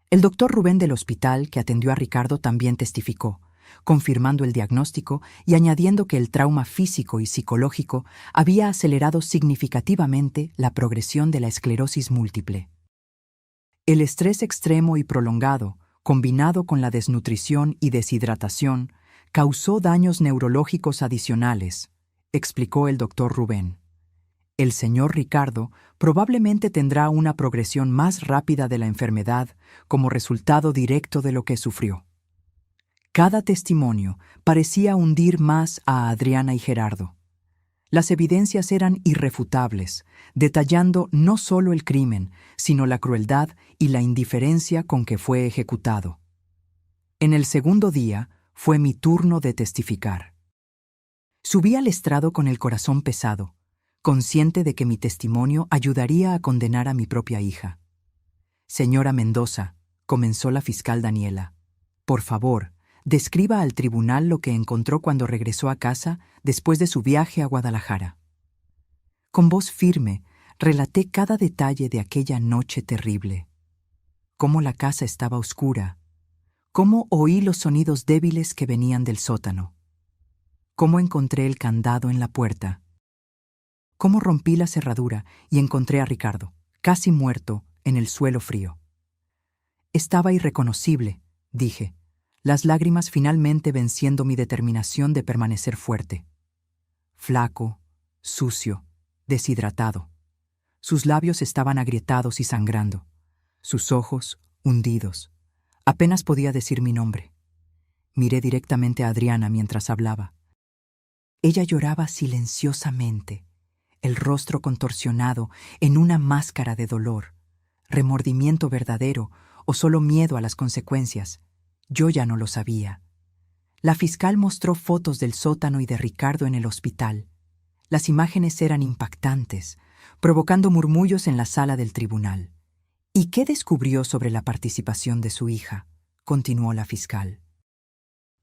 A: El doctor Rubén del hospital que atendió a Ricardo también testificó, confirmando el diagnóstico y añadiendo que el trauma físico y psicológico había acelerado significativamente la progresión de la esclerosis múltiple. El estrés extremo y prolongado, combinado con la desnutrición y deshidratación, causó daños neurológicos adicionales, explicó el doctor Rubén. El señor Ricardo probablemente tendrá una progresión más rápida de la enfermedad como resultado directo de lo que sufrió. Cada testimonio parecía hundir más a Adriana y Gerardo. Las evidencias eran irrefutables, detallando no solo el crimen, sino la crueldad y la indiferencia con que fue ejecutado. En el segundo día fue mi turno de testificar. Subí al estrado con el corazón pesado, consciente de que mi testimonio ayudaría a condenar a mi propia hija. Señora Mendoza, comenzó la fiscal Daniela, por favor, describa al tribunal lo que encontró cuando regresó a casa después de su viaje a Guadalajara. Con voz firme, relaté cada detalle de aquella noche terrible. Cómo la casa estaba oscura, cómo oí los sonidos débiles que venían del sótano, cómo encontré el candado en la puerta, cómo rompí la cerradura y encontré a Ricardo, casi muerto, en el suelo frío. Estaba irreconocible, dije, las lágrimas finalmente venciendo mi determinación de permanecer fuerte. Flaco, sucio, deshidratado. Sus labios estaban agrietados y sangrando, sus ojos hundidos. Apenas podía decir mi nombre. Miré directamente a Adriana mientras hablaba. Ella lloraba silenciosamente, el rostro contorsionado en una máscara de dolor, remordimiento verdadero o solo miedo a las consecuencias. Yo ya no lo sabía. La fiscal mostró fotos del sótano y de Ricardo en el hospital. Las imágenes eran impactantes, provocando murmullos en la sala del tribunal. ¿Y qué descubrió sobre la participación de su hija?, continuó la fiscal.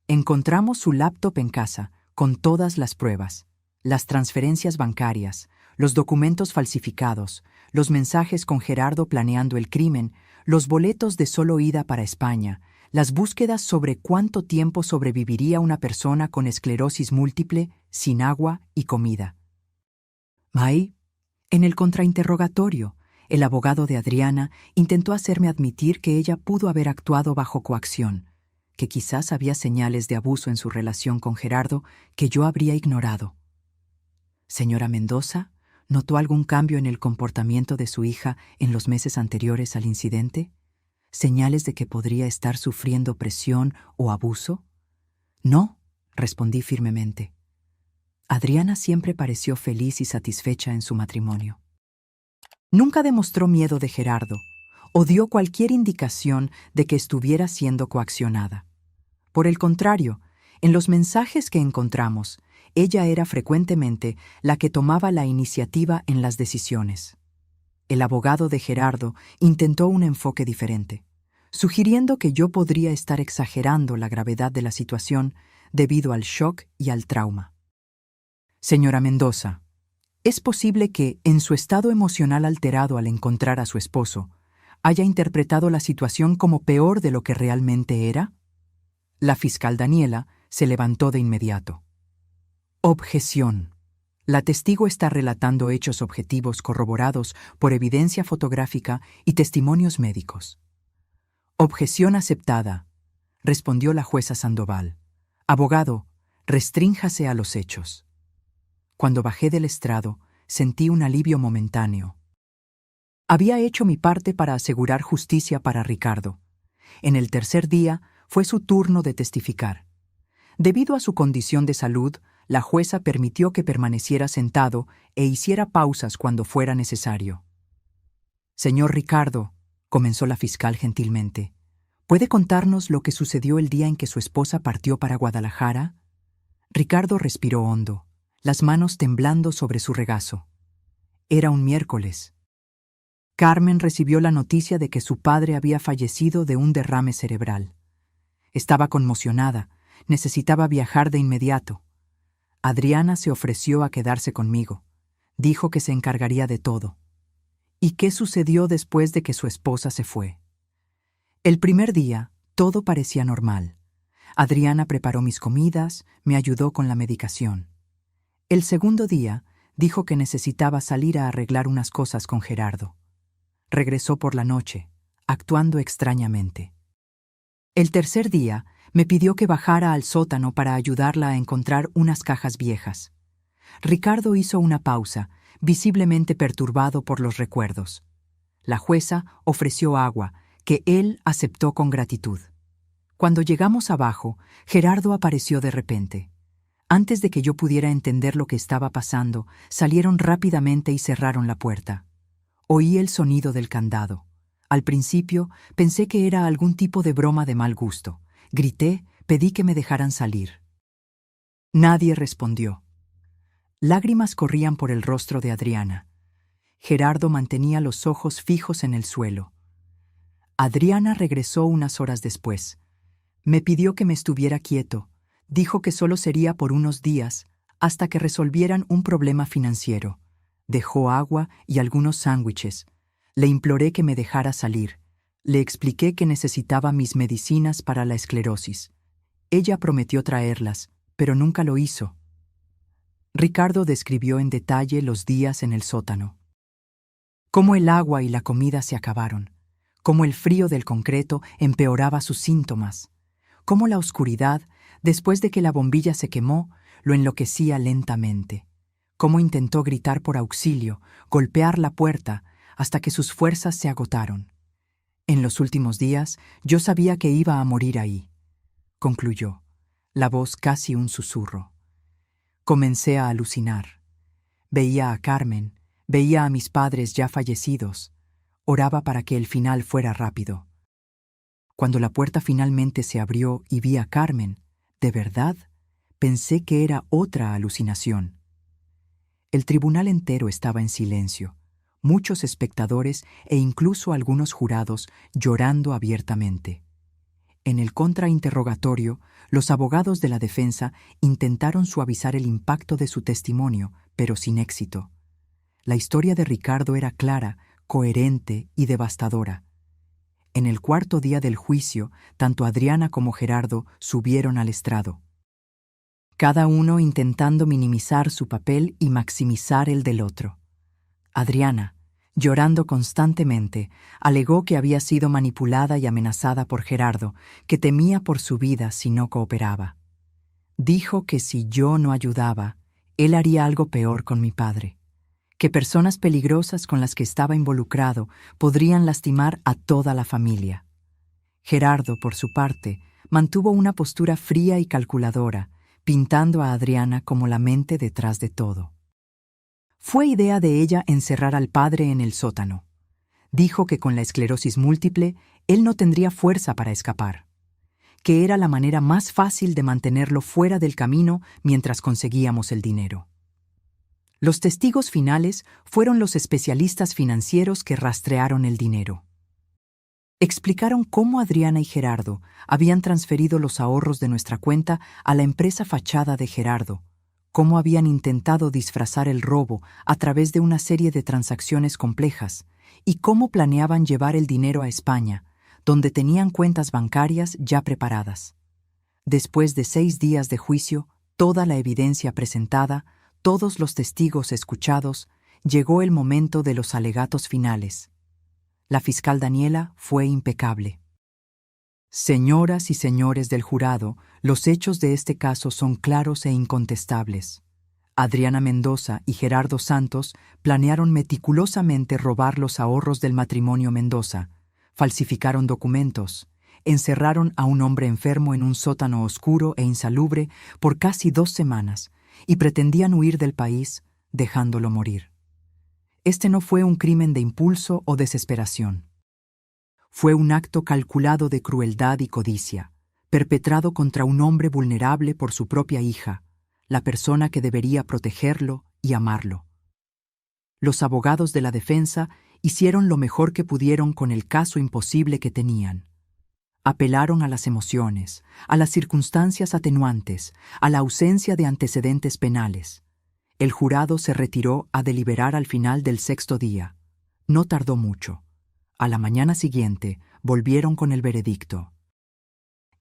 A: Encontramos su laptop en casa, con todas las pruebas, las transferencias bancarias, los documentos falsificados, los mensajes con Gerardo planeando el crimen, los boletos de solo ida para España, las búsquedas sobre cuánto tiempo sobreviviría una persona con esclerosis múltiple, sin agua y comida. Ahí, en el contrainterrogatorio, el abogado de Adriana intentó hacerme admitir que ella pudo haber actuado bajo coacción, que quizás había señales de abuso en su relación con Gerardo que yo habría ignorado. Señora Mendoza, ¿notó algún cambio en el comportamiento de su hija en los meses anteriores al incidente? ¿Señales de que podría estar sufriendo presión o abuso? No, respondí firmemente. Adriana siempre pareció feliz y satisfecha en su matrimonio. Nunca demostró miedo de Gerardo o dio cualquier indicación de que estuviera siendo coaccionada. Por el contrario, en los mensajes que encontramos, ella era frecuentemente la que tomaba la iniciativa en las decisiones. El abogado de Gerardo intentó un enfoque diferente, sugiriendo que yo podría estar exagerando la gravedad de la situación debido al shock y al trauma. Señora Mendoza, ¿es posible que, en su estado emocional alterado al encontrar a su esposo, haya interpretado la situación como peor de lo que realmente era? La fiscal Daniela Se levantó de inmediato. Objeción. La testigo está relatando hechos objetivos corroborados por evidencia fotográfica y testimonios médicos. Objeción aceptada, respondió la jueza Sandoval. Abogado, restrínjase a los hechos. Cuando bajé del estrado, sentí un alivio momentáneo. Había hecho mi parte para asegurar justicia para Ricardo. En el tercer día fue su turno de testificar. Debido a su condición de salud, la jueza permitió que permaneciera sentado e hiciera pausas cuando fuera necesario. Señor Ricardo, comenzó la fiscal gentilmente, ¿puede contarnos lo que sucedió el día en que su esposa partió para Guadalajara? Ricardo respiró hondo, las manos temblando sobre su regazo. Era un miércoles. Carmen recibió la noticia de que su padre había fallecido de un derrame cerebral. Estaba conmocionada, necesitaba viajar de inmediato. Adriana se ofreció a quedarse conmigo. Dijo que se encargaría de todo. ¿Y qué sucedió después de que su esposa se fue? El primer día, todo parecía normal. Adriana preparó mis comidas, me ayudó con la medicación. El segundo día, dijo que necesitaba salir a arreglar unas cosas con Gerardo. Regresó por la noche, actuando extrañamente. El tercer día, me pidió que bajara al sótano para ayudarla a encontrar unas cajas viejas. Ricardo hizo una pausa, visiblemente perturbado por los recuerdos. La jueza ofreció agua, que él aceptó con gratitud. Cuando llegamos abajo, Gerardo apareció de repente. Antes de que yo pudiera entender lo que estaba pasando, salieron rápidamente y cerraron la puerta. Oí el sonido del candado. Al principio, pensé que era algún tipo de broma de mal gusto. Grité, pedí que me dejaran salir. Nadie respondió. Lágrimas corrían por el rostro de Adriana. Gerardo mantenía los ojos fijos en el suelo. Adriana regresó unas horas después. Me pidió que me estuviera quieto. Dijo que solo sería por unos días, hasta que resolvieran un problema financiero. Dejó agua y algunos sándwiches. Le imploré que me dejara salir. Le expliqué que necesitaba mis medicinas para la esclerosis. Ella prometió traerlas, pero nunca lo hizo. Ricardo describió en detalle los días en el sótano. Cómo el agua y la comida se acabaron. Cómo el frío del concreto empeoraba sus síntomas. Cómo la oscuridad, después de que la bombilla se quemó, lo enloquecía lentamente. Cómo intentó gritar por auxilio, golpear la puerta, hasta que sus fuerzas se agotaron. En los últimos días, yo sabía que iba a morir ahí, concluyó, la voz casi un susurro. Comencé a alucinar. Veía a Carmen, veía a mis padres ya fallecidos. Oraba para que el final fuera rápido. Cuando la puerta finalmente se abrió y vi a Carmen, de verdad, pensé que era otra alucinación. El tribunal entero estaba en silencio, muchos espectadores e incluso algunos jurados llorando abiertamente. En el contrainterrogatorio, los abogados de la defensa intentaron suavizar el impacto de su testimonio, pero sin éxito. La historia de Ricardo era clara, coherente y devastadora. En el cuarto día del juicio, tanto Adriana como Gerardo subieron al estrado, cada uno intentando minimizar su papel y maximizar el del otro. Adriana, llorando constantemente, alegó que había sido manipulada y amenazada por Gerardo, que temía por su vida si no cooperaba. Dijo que si yo no ayudaba, él haría algo peor con mi padre, que personas peligrosas con las que estaba involucrado podrían lastimar a toda la familia. Gerardo, por su parte, mantuvo una postura fría y calculadora, pintando a Adriana como la mente detrás de todo. Fue idea de ella encerrar al padre en el sótano. Dijo que con la esclerosis múltiple, él no tendría fuerza para escapar, que era la manera más fácil de mantenerlo fuera del camino mientras conseguíamos el dinero. Los testigos finales fueron los especialistas financieros que rastrearon el dinero. Explicaron cómo Adriana y Gerardo habían transferido los ahorros de nuestra cuenta a la empresa fachada de Gerardo, cómo habían intentado disfrazar el robo a través de una serie de transacciones complejas y cómo planeaban llevar el dinero a España, donde tenían cuentas bancarias ya preparadas. Después de 6 días de juicio, toda la evidencia presentada, todos los testigos escuchados, llegó el momento de los alegatos finales. La fiscal Daniela fue impecable. Señoras y señores del jurado, los hechos de este caso son claros e incontestables. Adriana Mendoza y Gerardo Santos planearon meticulosamente robar los ahorros del matrimonio Mendoza, falsificaron documentos, encerraron a un hombre enfermo en un sótano oscuro e insalubre por casi 2 semanas y pretendían huir del país, dejándolo morir. Este no fue un crimen de impulso o desesperación. Fue un acto calculado de crueldad y codicia, perpetrado contra un hombre vulnerable por su propia hija, la persona que debería protegerlo y amarlo. Los abogados de la defensa hicieron lo mejor que pudieron con el caso imposible que tenían. Apelaron a las emociones, a las circunstancias atenuantes, a la ausencia de antecedentes penales. El jurado se retiró a deliberar al final del 6º día. No tardó mucho. A la mañana siguiente volvieron con el veredicto.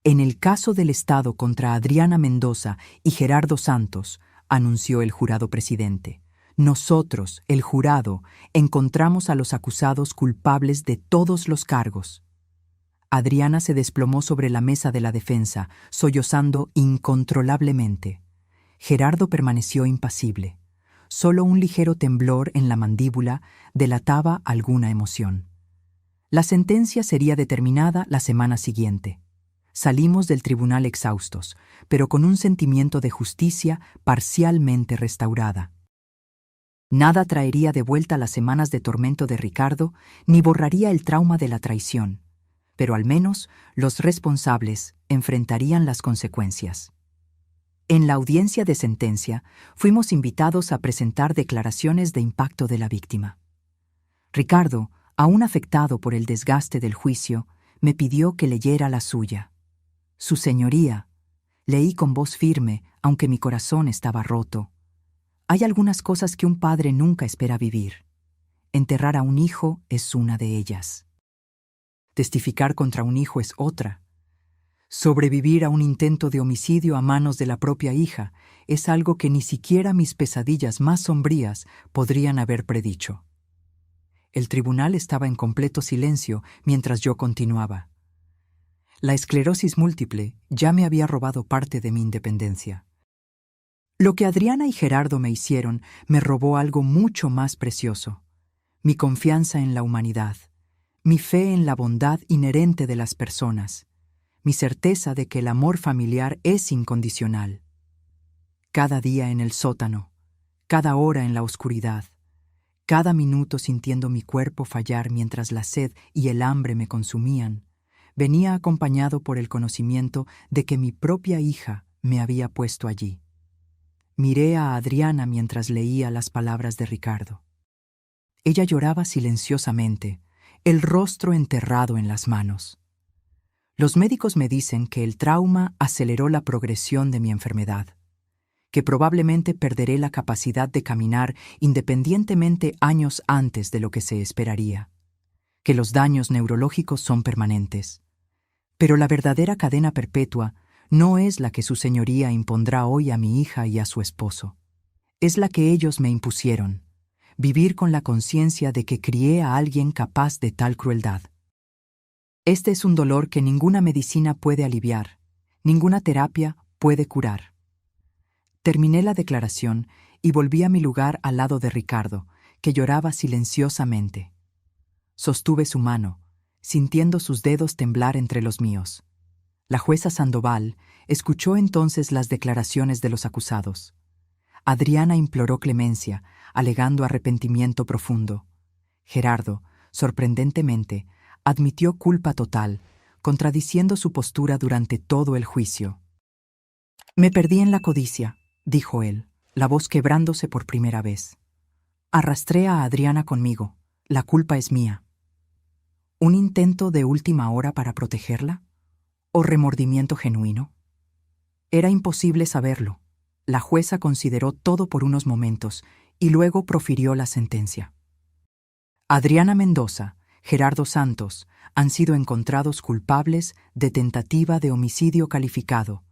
A: En el caso del Estado contra Adriana Mendoza y Gerardo Santos, anunció el jurado presidente, nosotros, el jurado, encontramos a los acusados culpables de todos los cargos. Adriana se desplomó sobre la mesa de la defensa, sollozando incontrolablemente. Gerardo permaneció impasible. Solo un ligero temblor en la mandíbula delataba alguna emoción. La sentencia sería determinada la semana siguiente. Salimos del tribunal exhaustos, pero con un sentimiento de justicia parcialmente restaurada. Nada traería de vuelta las semanas de tormento de Ricardo, ni borraría el trauma de la traición, pero al menos los responsables enfrentarían las consecuencias. En la audiencia de sentencia, fuimos invitados a presentar declaraciones de impacto de la víctima. Ricardo, aún afectado por el desgaste del juicio, me pidió que leyera la suya. Su señoría, leí con voz firme, aunque mi corazón estaba roto. Hay algunas cosas que un padre nunca espera vivir. Enterrar a un hijo es una de ellas. Testificar contra un hijo es otra. Sobrevivir a un intento de homicidio a manos de la propia hija es algo que ni siquiera mis pesadillas más sombrías podrían haber predicho. El tribunal estaba en completo silencio mientras yo continuaba. La esclerosis múltiple ya me había robado parte de mi independencia. Lo que Adriana y Gerardo me hicieron me robó algo mucho más precioso: mi confianza en la humanidad, mi fe en la bondad inherente de las personas, mi certeza de que el amor familiar es incondicional. Cada día en el sótano, cada hora en la oscuridad, cada minuto sintiendo mi cuerpo fallar mientras la sed y el hambre me consumían, venía acompañado por el conocimiento de que mi propia hija me había puesto allí. Miré a Adriana mientras leía las palabras de Ricardo. Ella lloraba silenciosamente, el rostro enterrado en las manos. Los médicos me dicen que el trauma aceleró la progresión de mi enfermedad, que probablemente perderé la capacidad de caminar independientemente años antes de lo que se esperaría, que los daños neurológicos son permanentes. Pero la verdadera cadena perpetua no es la que su señoría impondrá hoy a mi hija y a su esposo. Es la que ellos me impusieron: vivir con la conciencia de que crié a alguien capaz de tal crueldad. Este es un dolor que ninguna medicina puede aliviar, ninguna terapia puede curar. Terminé la declaración y volví a mi lugar al lado de Ricardo, que lloraba silenciosamente. Sostuve su mano, sintiendo sus dedos temblar entre los míos. La jueza Sandoval escuchó entonces las declaraciones de los acusados. Adriana imploró clemencia, alegando arrepentimiento profundo. Gerardo, sorprendentemente, admitió culpa total, contradiciendo su postura durante todo el juicio. «Me perdí en la codicia», dijo él, la voz quebrándose por primera vez. «Arrastré a Adriana conmigo. La culpa es mía». ¿Un intento de última hora para protegerla? ¿O remordimiento genuino? Era imposible saberlo. La jueza consideró todo por unos momentos y luego profirió la sentencia. Adriana Mendoza, Gerardo Santos, han sido encontrados culpables de tentativa de homicidio calificado,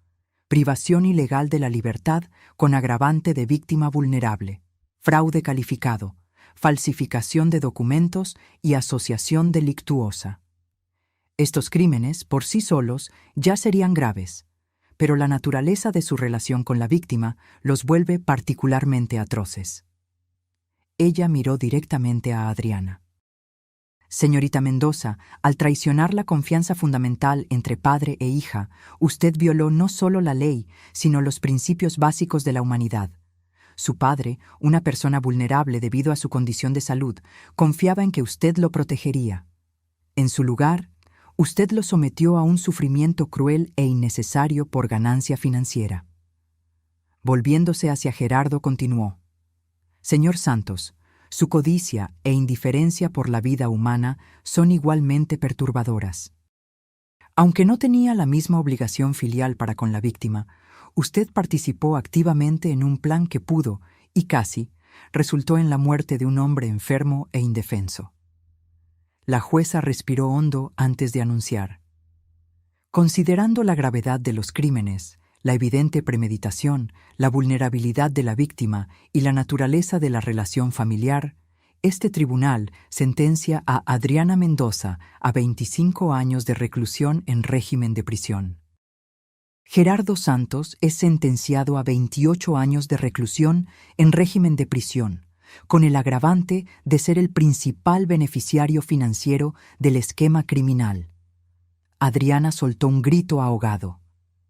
A: privación ilegal de la libertad con agravante de víctima vulnerable, fraude calificado, falsificación de documentos y asociación delictuosa. Estos crímenes, por sí solos, ya serían graves, pero la naturaleza de su relación con la víctima los vuelve particularmente atroces. Ella miró directamente a Adriana. Señorita Mendoza, al traicionar la confianza fundamental entre padre e hija, usted violó no solo la ley, sino los principios básicos de la humanidad. Su padre, una persona vulnerable debido a su condición de salud, confiaba en que usted lo protegería. En su lugar, usted lo sometió a un sufrimiento cruel e innecesario por ganancia financiera. Volviéndose hacia Gerardo, continuó: Señor Santos, su codicia e indiferencia por la vida humana son igualmente perturbadoras. Aunque no tenía la misma obligación filial para con la víctima, usted participó activamente en un plan que pudo, y casi, resultó en la muerte de un hombre enfermo e indefenso. La jueza respiró hondo antes de anunciar: Considerando la gravedad de los crímenes, la evidente premeditación, la vulnerabilidad de la víctima y la naturaleza de la relación familiar, este tribunal sentencia a Adriana Mendoza a 25 años de reclusión en régimen de prisión. Gerardo Santos es sentenciado a 28 años de reclusión en régimen de prisión, con el agravante de ser el principal beneficiario financiero del esquema criminal. Adriana soltó un grito ahogado.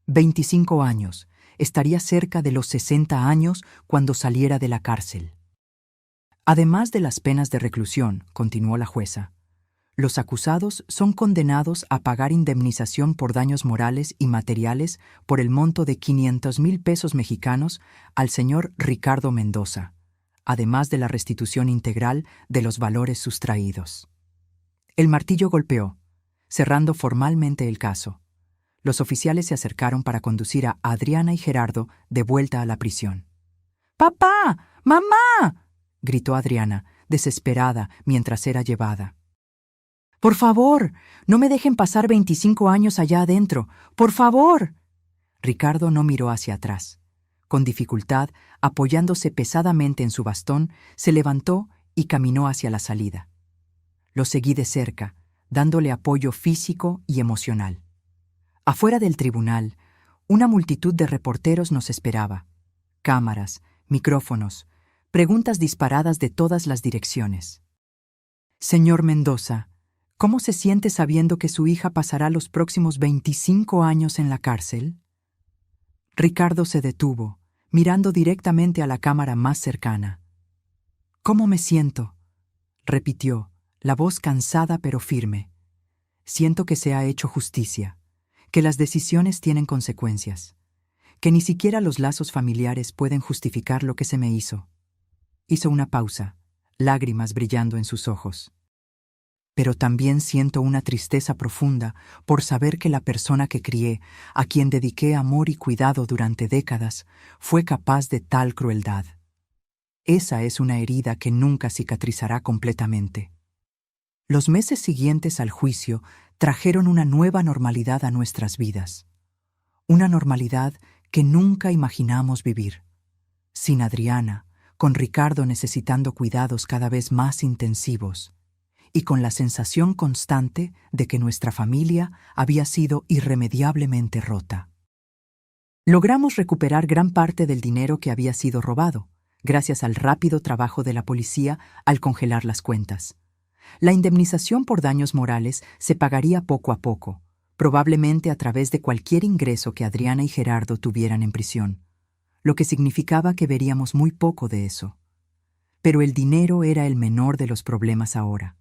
A: 25 años. Estaría cerca de los 60 años cuando saliera de la cárcel. Además de las penas de reclusión, continuó la jueza, los acusados son condenados a pagar indemnización por daños morales y materiales por el monto de 500,000 pesos mexicanos al señor Ricardo Mendoza, además de la restitución integral de los valores sustraídos. El martillo golpeó, cerrando formalmente el caso. Los oficiales se acercaron para conducir a Adriana y Gerardo de vuelta a la prisión. ¡Papá! ¡Mamá!, gritó Adriana, desesperada, mientras era llevada. ¡Por favor! ¡No me dejen pasar 25 años allá adentro! ¡Por favor! Ricardo no miró hacia atrás. Con dificultad, apoyándose pesadamente en su bastón, se levantó y caminó hacia la salida. Lo seguí de cerca, dándole apoyo físico y emocional. Afuera del tribunal, una multitud de reporteros nos esperaba. Cámaras, micrófonos, preguntas disparadas de todas las direcciones. Señor Mendoza, ¿cómo se siente sabiendo que su hija pasará los próximos 25 años en la cárcel? Ricardo se detuvo, mirando directamente a la cámara más cercana. ¿Cómo me siento?, repitió, la voz cansada pero firme. Siento que se ha hecho justicia, que las decisiones tienen consecuencias, que ni siquiera los lazos familiares pueden justificar lo que se me hizo. Hizo una pausa, lágrimas brillando en sus ojos. Pero también siento una tristeza profunda por saber que la persona que crié, a quien dediqué amor y cuidado durante décadas, fue capaz de tal crueldad. Esa es una herida que nunca cicatrizará completamente. Los meses siguientes al juicio trajeron una nueva normalidad a nuestras vidas. Una normalidad que nunca imaginamos vivir. Sin Adriana, con Ricardo necesitando cuidados cada vez más intensivos, y con la sensación constante de que nuestra familia había sido irremediablemente rota. Logramos recuperar gran parte del dinero que había sido robado, gracias al rápido trabajo de la policía al congelar las cuentas. La indemnización por daños morales se pagaría poco a poco, probablemente a través de cualquier ingreso que Adriana y Gerardo tuvieran en prisión, lo que significaba que veríamos muy poco de eso. Pero el dinero era el menor de los problemas ahora.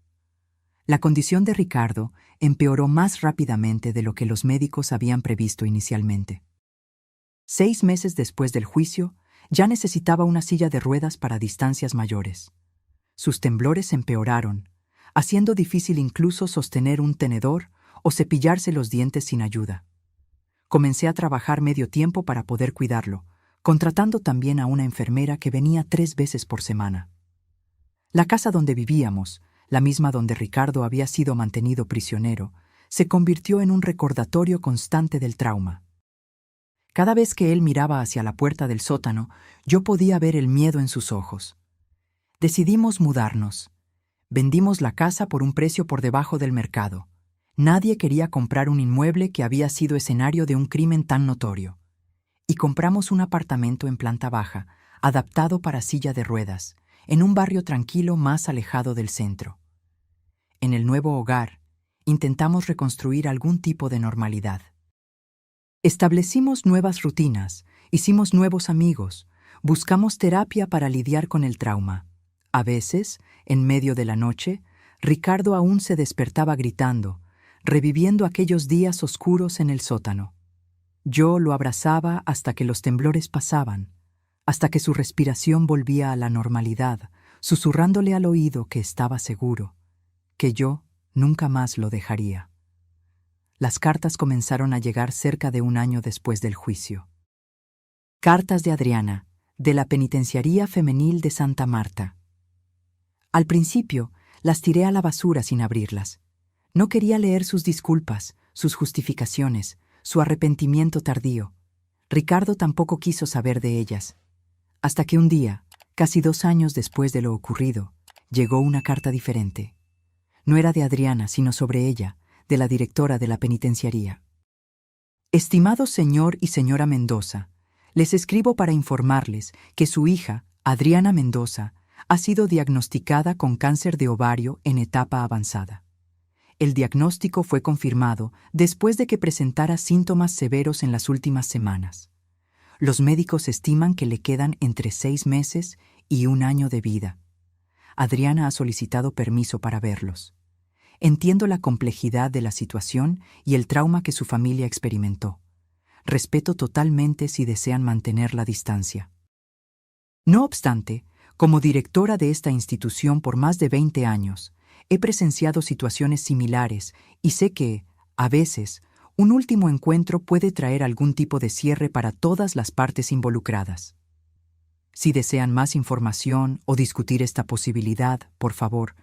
A: La condición de Ricardo empeoró más rápidamente de lo que los médicos habían previsto inicialmente. 6 meses después del juicio, ya necesitaba una silla de ruedas para distancias mayores. Sus temblores empeoraron, haciendo difícil incluso sostener un tenedor o cepillarse los dientes sin ayuda. Comencé a trabajar medio tiempo para poder cuidarlo, contratando también a una enfermera que venía 3 veces por semana. La casa donde vivíamos, la misma donde Ricardo había sido mantenido prisionero, se convirtió en un recordatorio constante del trauma. Cada vez que él miraba hacia la puerta del sótano, yo podía ver el miedo en sus ojos. Decidimos mudarnos. Vendimos la casa por un precio por debajo del mercado. Nadie quería comprar un inmueble que había sido escenario de un crimen tan notorio. Y compramos un apartamento en planta baja, adaptado para silla de ruedas, en un barrio tranquilo más alejado del centro. En el nuevo hogar, intentamos reconstruir algún tipo de normalidad. Establecimos nuevas rutinas, hicimos nuevos amigos, buscamos terapia para lidiar con el trauma. A veces, en medio de la noche, Ricardo aún se despertaba gritando, reviviendo aquellos días oscuros en el sótano. Yo lo abrazaba hasta que los temblores pasaban, hasta que su respiración volvía a la normalidad, susurrándole al oído que estaba seguro, que yo nunca más lo dejaría. Las cartas comenzaron a llegar cerca de un año después del juicio. Cartas de Adriana, de la Penitenciaría Femenil de Santa Marta. Al principio, las tiré a la basura sin abrirlas. No quería leer sus disculpas, sus justificaciones, su arrepentimiento tardío. Ricardo tampoco quiso saber de ellas. Hasta que un día, casi 2 años después de lo ocurrido, llegó una carta diferente. No era de Adriana, sino sobre ella, de la directora de la penitenciaría. Estimado señor y señora Mendoza, les escribo para informarles que su hija, Adriana Mendoza, ha sido diagnosticada con cáncer de ovario en etapa avanzada. El diagnóstico fue confirmado después de que presentara síntomas severos en las últimas semanas. Los médicos estiman que le quedan entre 6 meses y 1 año de vida. Adriana ha solicitado permiso para verlos. Entiendo la complejidad de la situación y el trauma que su familia experimentó. Respeto totalmente si desean mantener la distancia. No obstante, como directora de esta institución por más de 20 años, he presenciado situaciones similares y sé que, a veces, un último encuentro puede traer algún tipo de cierre para todas las partes involucradas. Si desean más información o discutir esta posibilidad, por favor,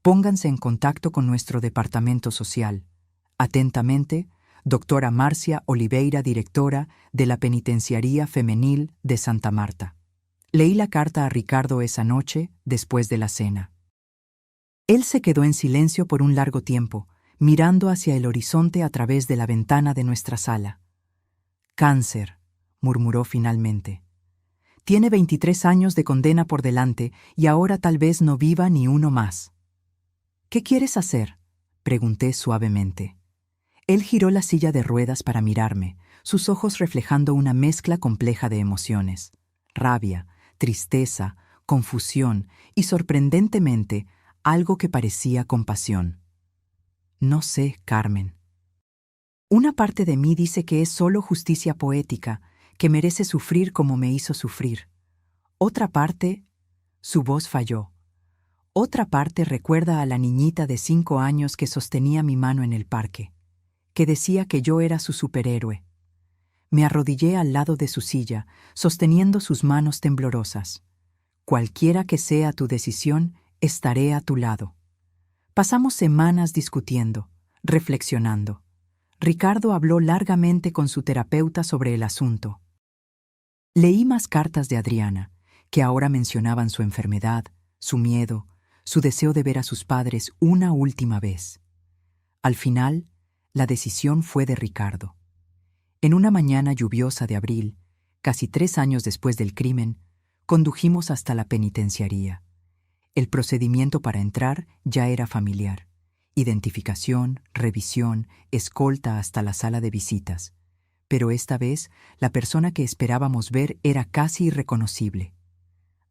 A: pónganse en contacto con nuestro departamento social. Atentamente, doctora Marcia Oliveira, directora de la Penitenciaría Femenil de Santa Marta. Leí la carta a Ricardo esa noche, después de la cena. Él se quedó en silencio por un largo tiempo, mirando hacia el horizonte a través de la ventana de nuestra sala. «Cáncer», murmuró finalmente. «Tiene 23 años de condena por delante y ahora tal vez no viva ni uno más». «¿Qué quieres hacer?», pregunté suavemente. Él giró la silla de ruedas para mirarme, sus ojos reflejando una mezcla compleja de emociones: rabia, tristeza, confusión y, sorprendentemente, algo que parecía compasión. «No sé, Carmen. Una parte de mí dice que es solo justicia poética, que merece sufrir como me hizo sufrir. Otra parte...» Su voz falló. «Otra parte recuerda a la niñita de 5 años que sostenía mi mano en el parque, que decía que yo era su superhéroe». Me arrodillé al lado de su silla, sosteniendo sus manos temblorosas. «Cualquiera que sea tu decisión, estaré a tu lado». Pasamos semanas discutiendo, reflexionando. Ricardo habló largamente con su terapeuta sobre el asunto. Leí más cartas de Adriana, que ahora mencionaban su enfermedad, su miedo, su deseo de ver a sus padres una última vez. Al final, la decisión fue de Ricardo. En una mañana lluviosa de abril, casi 3 años después del crimen, condujimos hasta la penitenciaría. El procedimiento para entrar ya era familiar: identificación, revisión, escolta hasta la sala de visitas. Pero esta vez, la persona que esperábamos ver era casi irreconocible.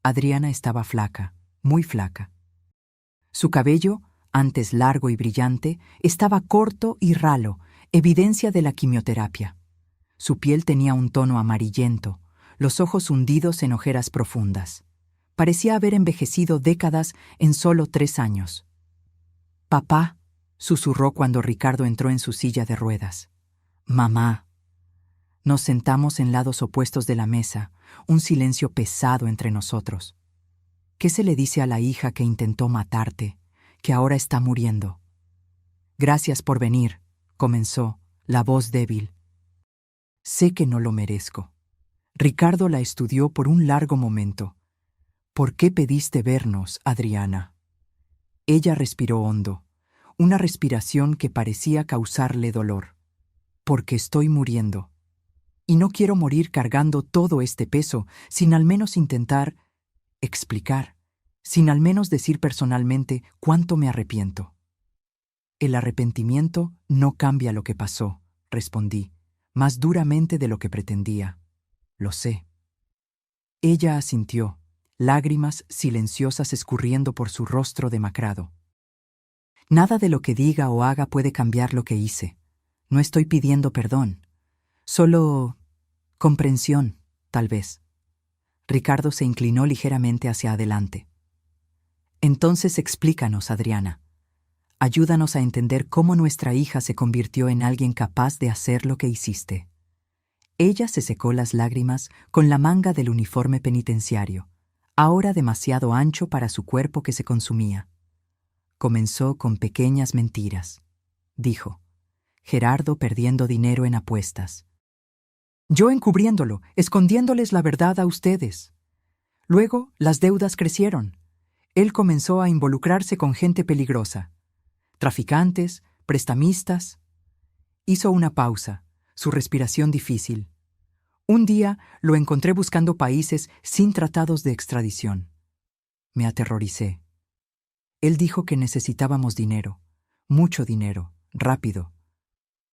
A: Adriana estaba flaca, muy flaca. Su cabello, antes largo y brillante, estaba corto y ralo, evidencia de la quimioterapia. Su piel tenía un tono amarillento, los ojos hundidos en ojeras profundas. Parecía haber envejecido décadas en solo 3 años. «Papá», susurró cuando Ricardo entró en su silla de ruedas. «Mamá». Nos sentamos en lados opuestos de la mesa, un silencio pesado entre nosotros. «¿Qué se le dice a la hija que intentó matarte, que ahora está muriendo?» «Gracias por venir», comenzó, la voz débil. Sé que no lo merezco. Ricardo la estudió por un largo momento. ¿Por qué pediste vernos, Adriana? Ella respiró hondo, una respiración que parecía causarle dolor. Porque estoy muriendo. Y no quiero morir cargando todo este peso sin al menos intentar explicar, sin al menos decir personalmente cuánto me arrepiento. El arrepentimiento no cambia lo que pasó, respondí, más duramente de lo que pretendía. Lo sé. Ella asintió, lágrimas silenciosas escurriendo por su rostro demacrado. Nada de lo que diga o haga puede cambiar lo que hice. No estoy pidiendo perdón. Solo comprensión, tal vez. Ricardo se inclinó ligeramente hacia adelante. Entonces explícanos, Adriana. Ayúdanos a entender cómo nuestra hija se convirtió en alguien capaz de hacer lo que hiciste. Ella se secó las lágrimas con la manga del uniforme penitenciario, ahora demasiado ancho para su cuerpo que se consumía. Comenzó con pequeñas mentiras, dijo. Gerardo perdiendo dinero en apuestas. Yo encubriéndolo, escondiéndoles la verdad a ustedes. Luego, las deudas crecieron. Él comenzó a involucrarse con gente peligrosa. Traficantes, prestamistas. Hizo una pausa, su respiración difícil. Un día lo encontré buscando países sin tratados de extradición. Me aterroricé. Él dijo que necesitábamos dinero, mucho dinero, rápido.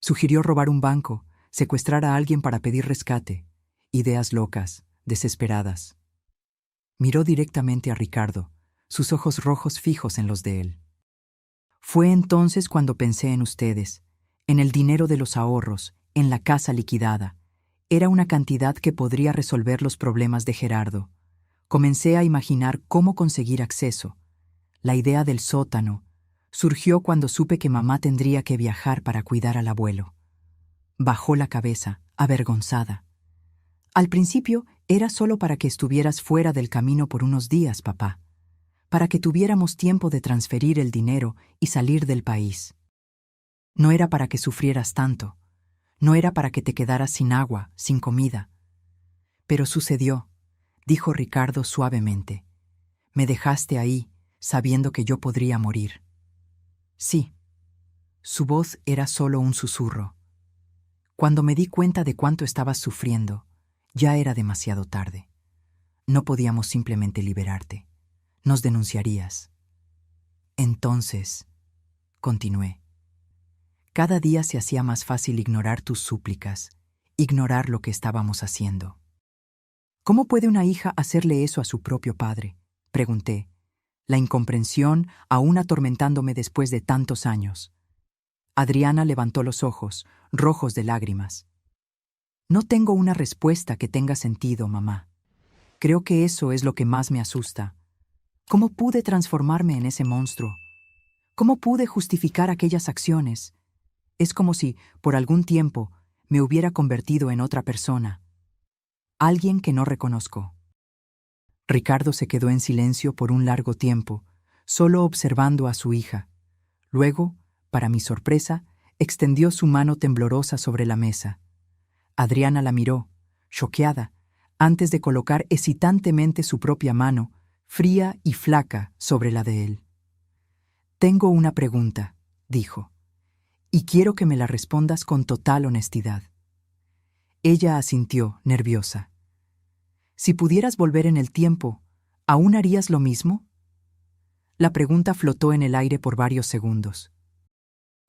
A: Sugirió robar un banco, secuestrar a alguien para pedir rescate. Ideas locas, desesperadas. Miró directamente a Ricardo, sus ojos rojos fijos en los de él. Fue entonces cuando pensé en ustedes, en el dinero de los ahorros, en la casa liquidada. Era una cantidad que podría resolver los problemas de Gerardo. Comencé a imaginar cómo conseguir acceso. La idea del sótano surgió cuando supe que mamá tendría que viajar para cuidar al abuelo. Bajó la cabeza, avergonzada. Al principio era solo para que estuvieras fuera del camino por unos días, papá, para que tuviéramos tiempo de transferir el dinero y salir del país. No era para que sufrieras tanto, no era para que te quedaras sin agua, sin comida. Pero sucedió, dijo Ricardo suavemente. Me dejaste ahí, sabiendo que yo podría morir. Sí. Su voz era solo un susurro. Cuando me di cuenta de cuánto estabas sufriendo, ya era demasiado tarde. No podíamos simplemente liberarte. Nos denunciarías. Entonces, continué, cada día se hacía más fácil ignorar tus súplicas, ignorar lo que estábamos haciendo. ¿Cómo puede una hija hacerle eso a su propio padre?, pregunté, la incomprensión aún atormentándome después de tantos años. Adriana levantó los ojos, rojos de lágrimas. No tengo una respuesta que tenga sentido, mamá. Creo que eso es lo que más me asusta. ¿Cómo pude transformarme en ese monstruo? ¿Cómo pude justificar aquellas acciones? Es como si, por algún tiempo, me hubiera convertido en otra persona. Alguien que no reconozco. Ricardo se quedó en silencio por un largo tiempo, solo observando a su hija. Luego, para mi sorpresa, extendió su mano temblorosa sobre la mesa. Adriana la miró, choqueada, antes de colocar hesitantemente su propia mano, fría y flaca, sobre la de él. Tengo una pregunta, dijo, y quiero que me la respondas con total honestidad. Ella asintió, nerviosa. Si pudieras volver en el tiempo, ¿aún harías lo mismo? La pregunta flotó en el aire por varios segundos.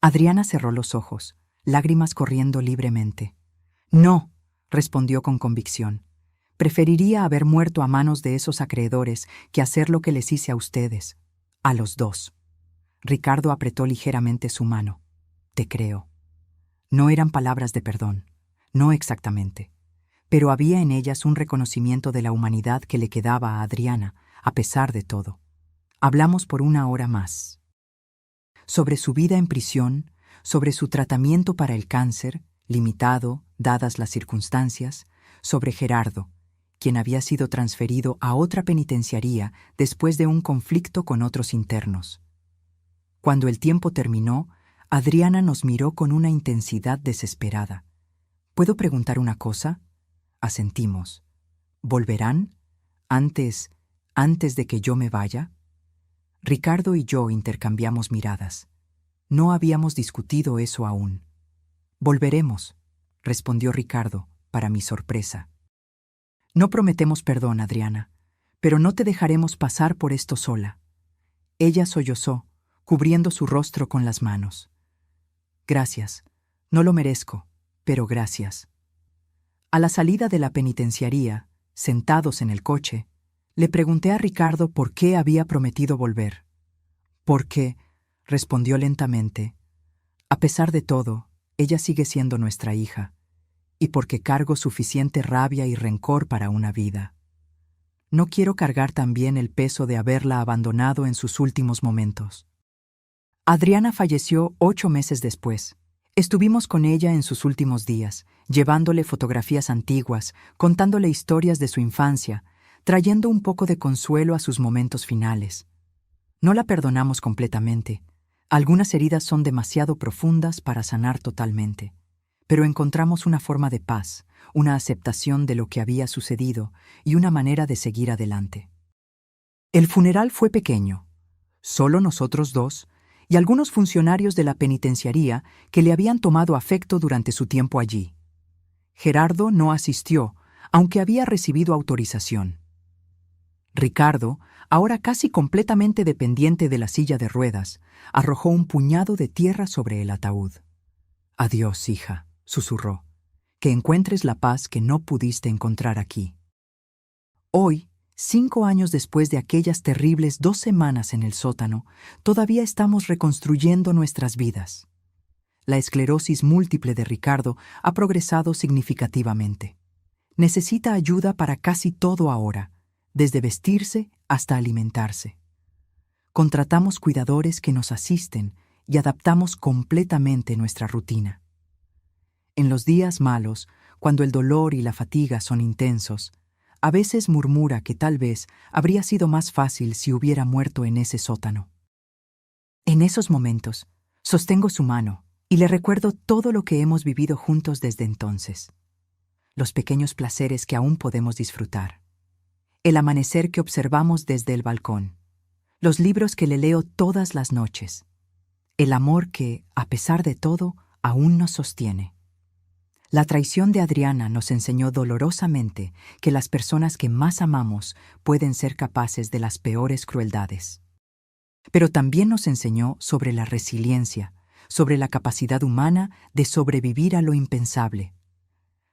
A: Adriana cerró los ojos, lágrimas corriendo libremente. No, respondió con convicción. Preferiría haber muerto a manos de esos acreedores que hacer lo que les hice a ustedes, a los dos. Ricardo apretó ligeramente su mano. Te creo. No eran palabras de perdón, no exactamente, pero había en ellas un reconocimiento de la humanidad que le quedaba a Adriana, a pesar de todo. Hablamos por 1 hora más. Sobre su vida en prisión, sobre su tratamiento para el cáncer, limitado, dadas las circunstancias, sobre Gerardo, quien había sido transferido a otra penitenciaría después de un conflicto con otros internos. Cuando el tiempo terminó, Adriana nos miró con una intensidad desesperada. ¿Puedo preguntar una cosa? Asentimos. ¿Volverán? ¿Antes de que yo me vaya? Ricardo y yo intercambiamos miradas. No habíamos discutido eso aún. Volveremos, respondió Ricardo, para mi sorpresa. No prometemos perdón, Adriana, pero no te dejaremos pasar por esto sola. Ella sollozó, cubriendo su rostro con las manos. Gracias. No lo merezco, pero gracias. A la salida de la penitenciaría, sentados en el coche, le pregunté a Ricardo por qué había prometido volver. Porque, respondió lentamente, a pesar de todo, ella sigue siendo nuestra hija, y porque cargo suficiente rabia y rencor para una vida. No quiero cargar también el peso de haberla abandonado en sus últimos momentos. Adriana falleció 8 meses después. Estuvimos con ella en sus últimos días, llevándole fotografías antiguas, contándole historias de su infancia, trayendo un poco de consuelo a sus momentos finales. No la perdonamos completamente. Algunas heridas son demasiado profundas para sanar totalmente. Pero encontramos una forma de paz, una aceptación de lo que había sucedido y una manera de seguir adelante. El funeral fue pequeño. Solo nosotros dos y algunos funcionarios de la penitenciaría que le habían tomado afecto durante su tiempo allí. Gerardo no asistió, aunque había recibido autorización. Ricardo, ahora casi completamente dependiente de la silla de ruedas, arrojó un puñado de tierra sobre el ataúd. «Adiós, hija», susurró, «que encuentres la paz que no pudiste encontrar aquí». Hoy, 5 años después de aquellas terribles 2 semanas en el sótano, todavía estamos reconstruyendo nuestras vidas. La esclerosis múltiple de Ricardo ha progresado significativamente. Necesita ayuda para casi todo ahora, desde vestirse hasta alimentarse. Contratamos cuidadores que nos asisten y adaptamos completamente nuestra rutina. En los días malos, cuando el dolor y la fatiga son intensos, a veces murmura que tal vez habría sido más fácil si hubiera muerto en ese sótano. En esos momentos, sostengo su mano y le recuerdo todo lo que hemos vivido juntos desde entonces. Los pequeños placeres que aún podemos disfrutar. El amanecer que observamos desde el balcón. Los libros que le leo todas las noches. El amor que, a pesar de todo, aún nos sostiene. La traición de Adriana nos enseñó dolorosamente que las personas que más amamos pueden ser capaces de las peores crueldades. Pero también nos enseñó sobre la resiliencia, sobre la capacidad humana de sobrevivir a lo impensable.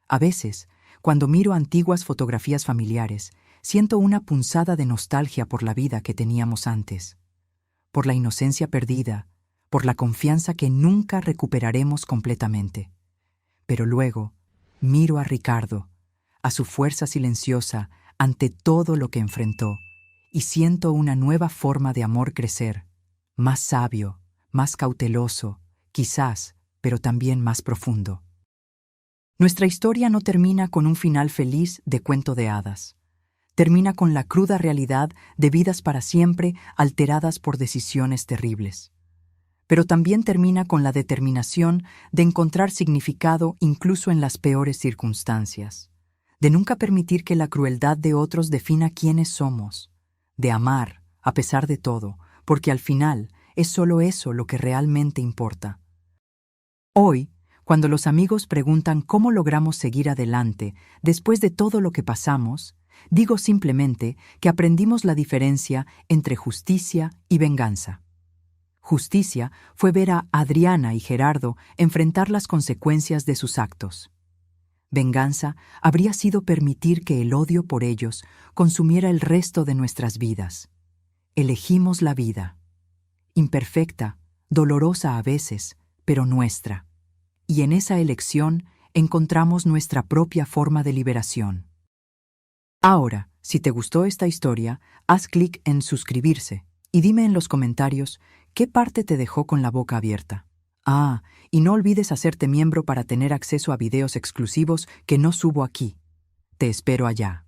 A: A veces, cuando miro antiguas fotografías familiares, siento una punzada de nostalgia por la vida que teníamos antes, por la inocencia perdida, por la confianza que nunca recuperaremos completamente. Pero luego, miro a Ricardo, a su fuerza silenciosa ante todo lo que enfrentó, y siento una nueva forma de amor crecer, más sabio, más cauteloso, quizás, pero también más profundo. Nuestra historia no termina con un final feliz de cuento de hadas. Termina con la cruda realidad de vidas para siempre alteradas por decisiones terribles. Pero también termina con la determinación de encontrar significado incluso en las peores circunstancias, de nunca permitir que la crueldad de otros defina quiénes somos, de amar, a pesar de todo, porque al final es solo eso lo que realmente importa. Hoy, cuando los amigos preguntan cómo logramos seguir adelante después de todo lo que pasamos, digo simplemente que aprendimos la diferencia entre justicia y venganza. Justicia fue ver a Adriana y Gerardo enfrentar las consecuencias de sus actos. Venganza habría sido permitir que el odio por ellos consumiera el resto de nuestras vidas. Elegimos la vida. Imperfecta, dolorosa a veces, pero nuestra. Y en esa elección encontramos nuestra propia forma de liberación. Ahora, si te gustó esta historia, haz clic en suscribirse y dime en los comentarios ¿qué parte te dejó con la boca abierta? Y no olvides hacerte miembro para tener acceso a videos exclusivos que no subo aquí. Te espero allá.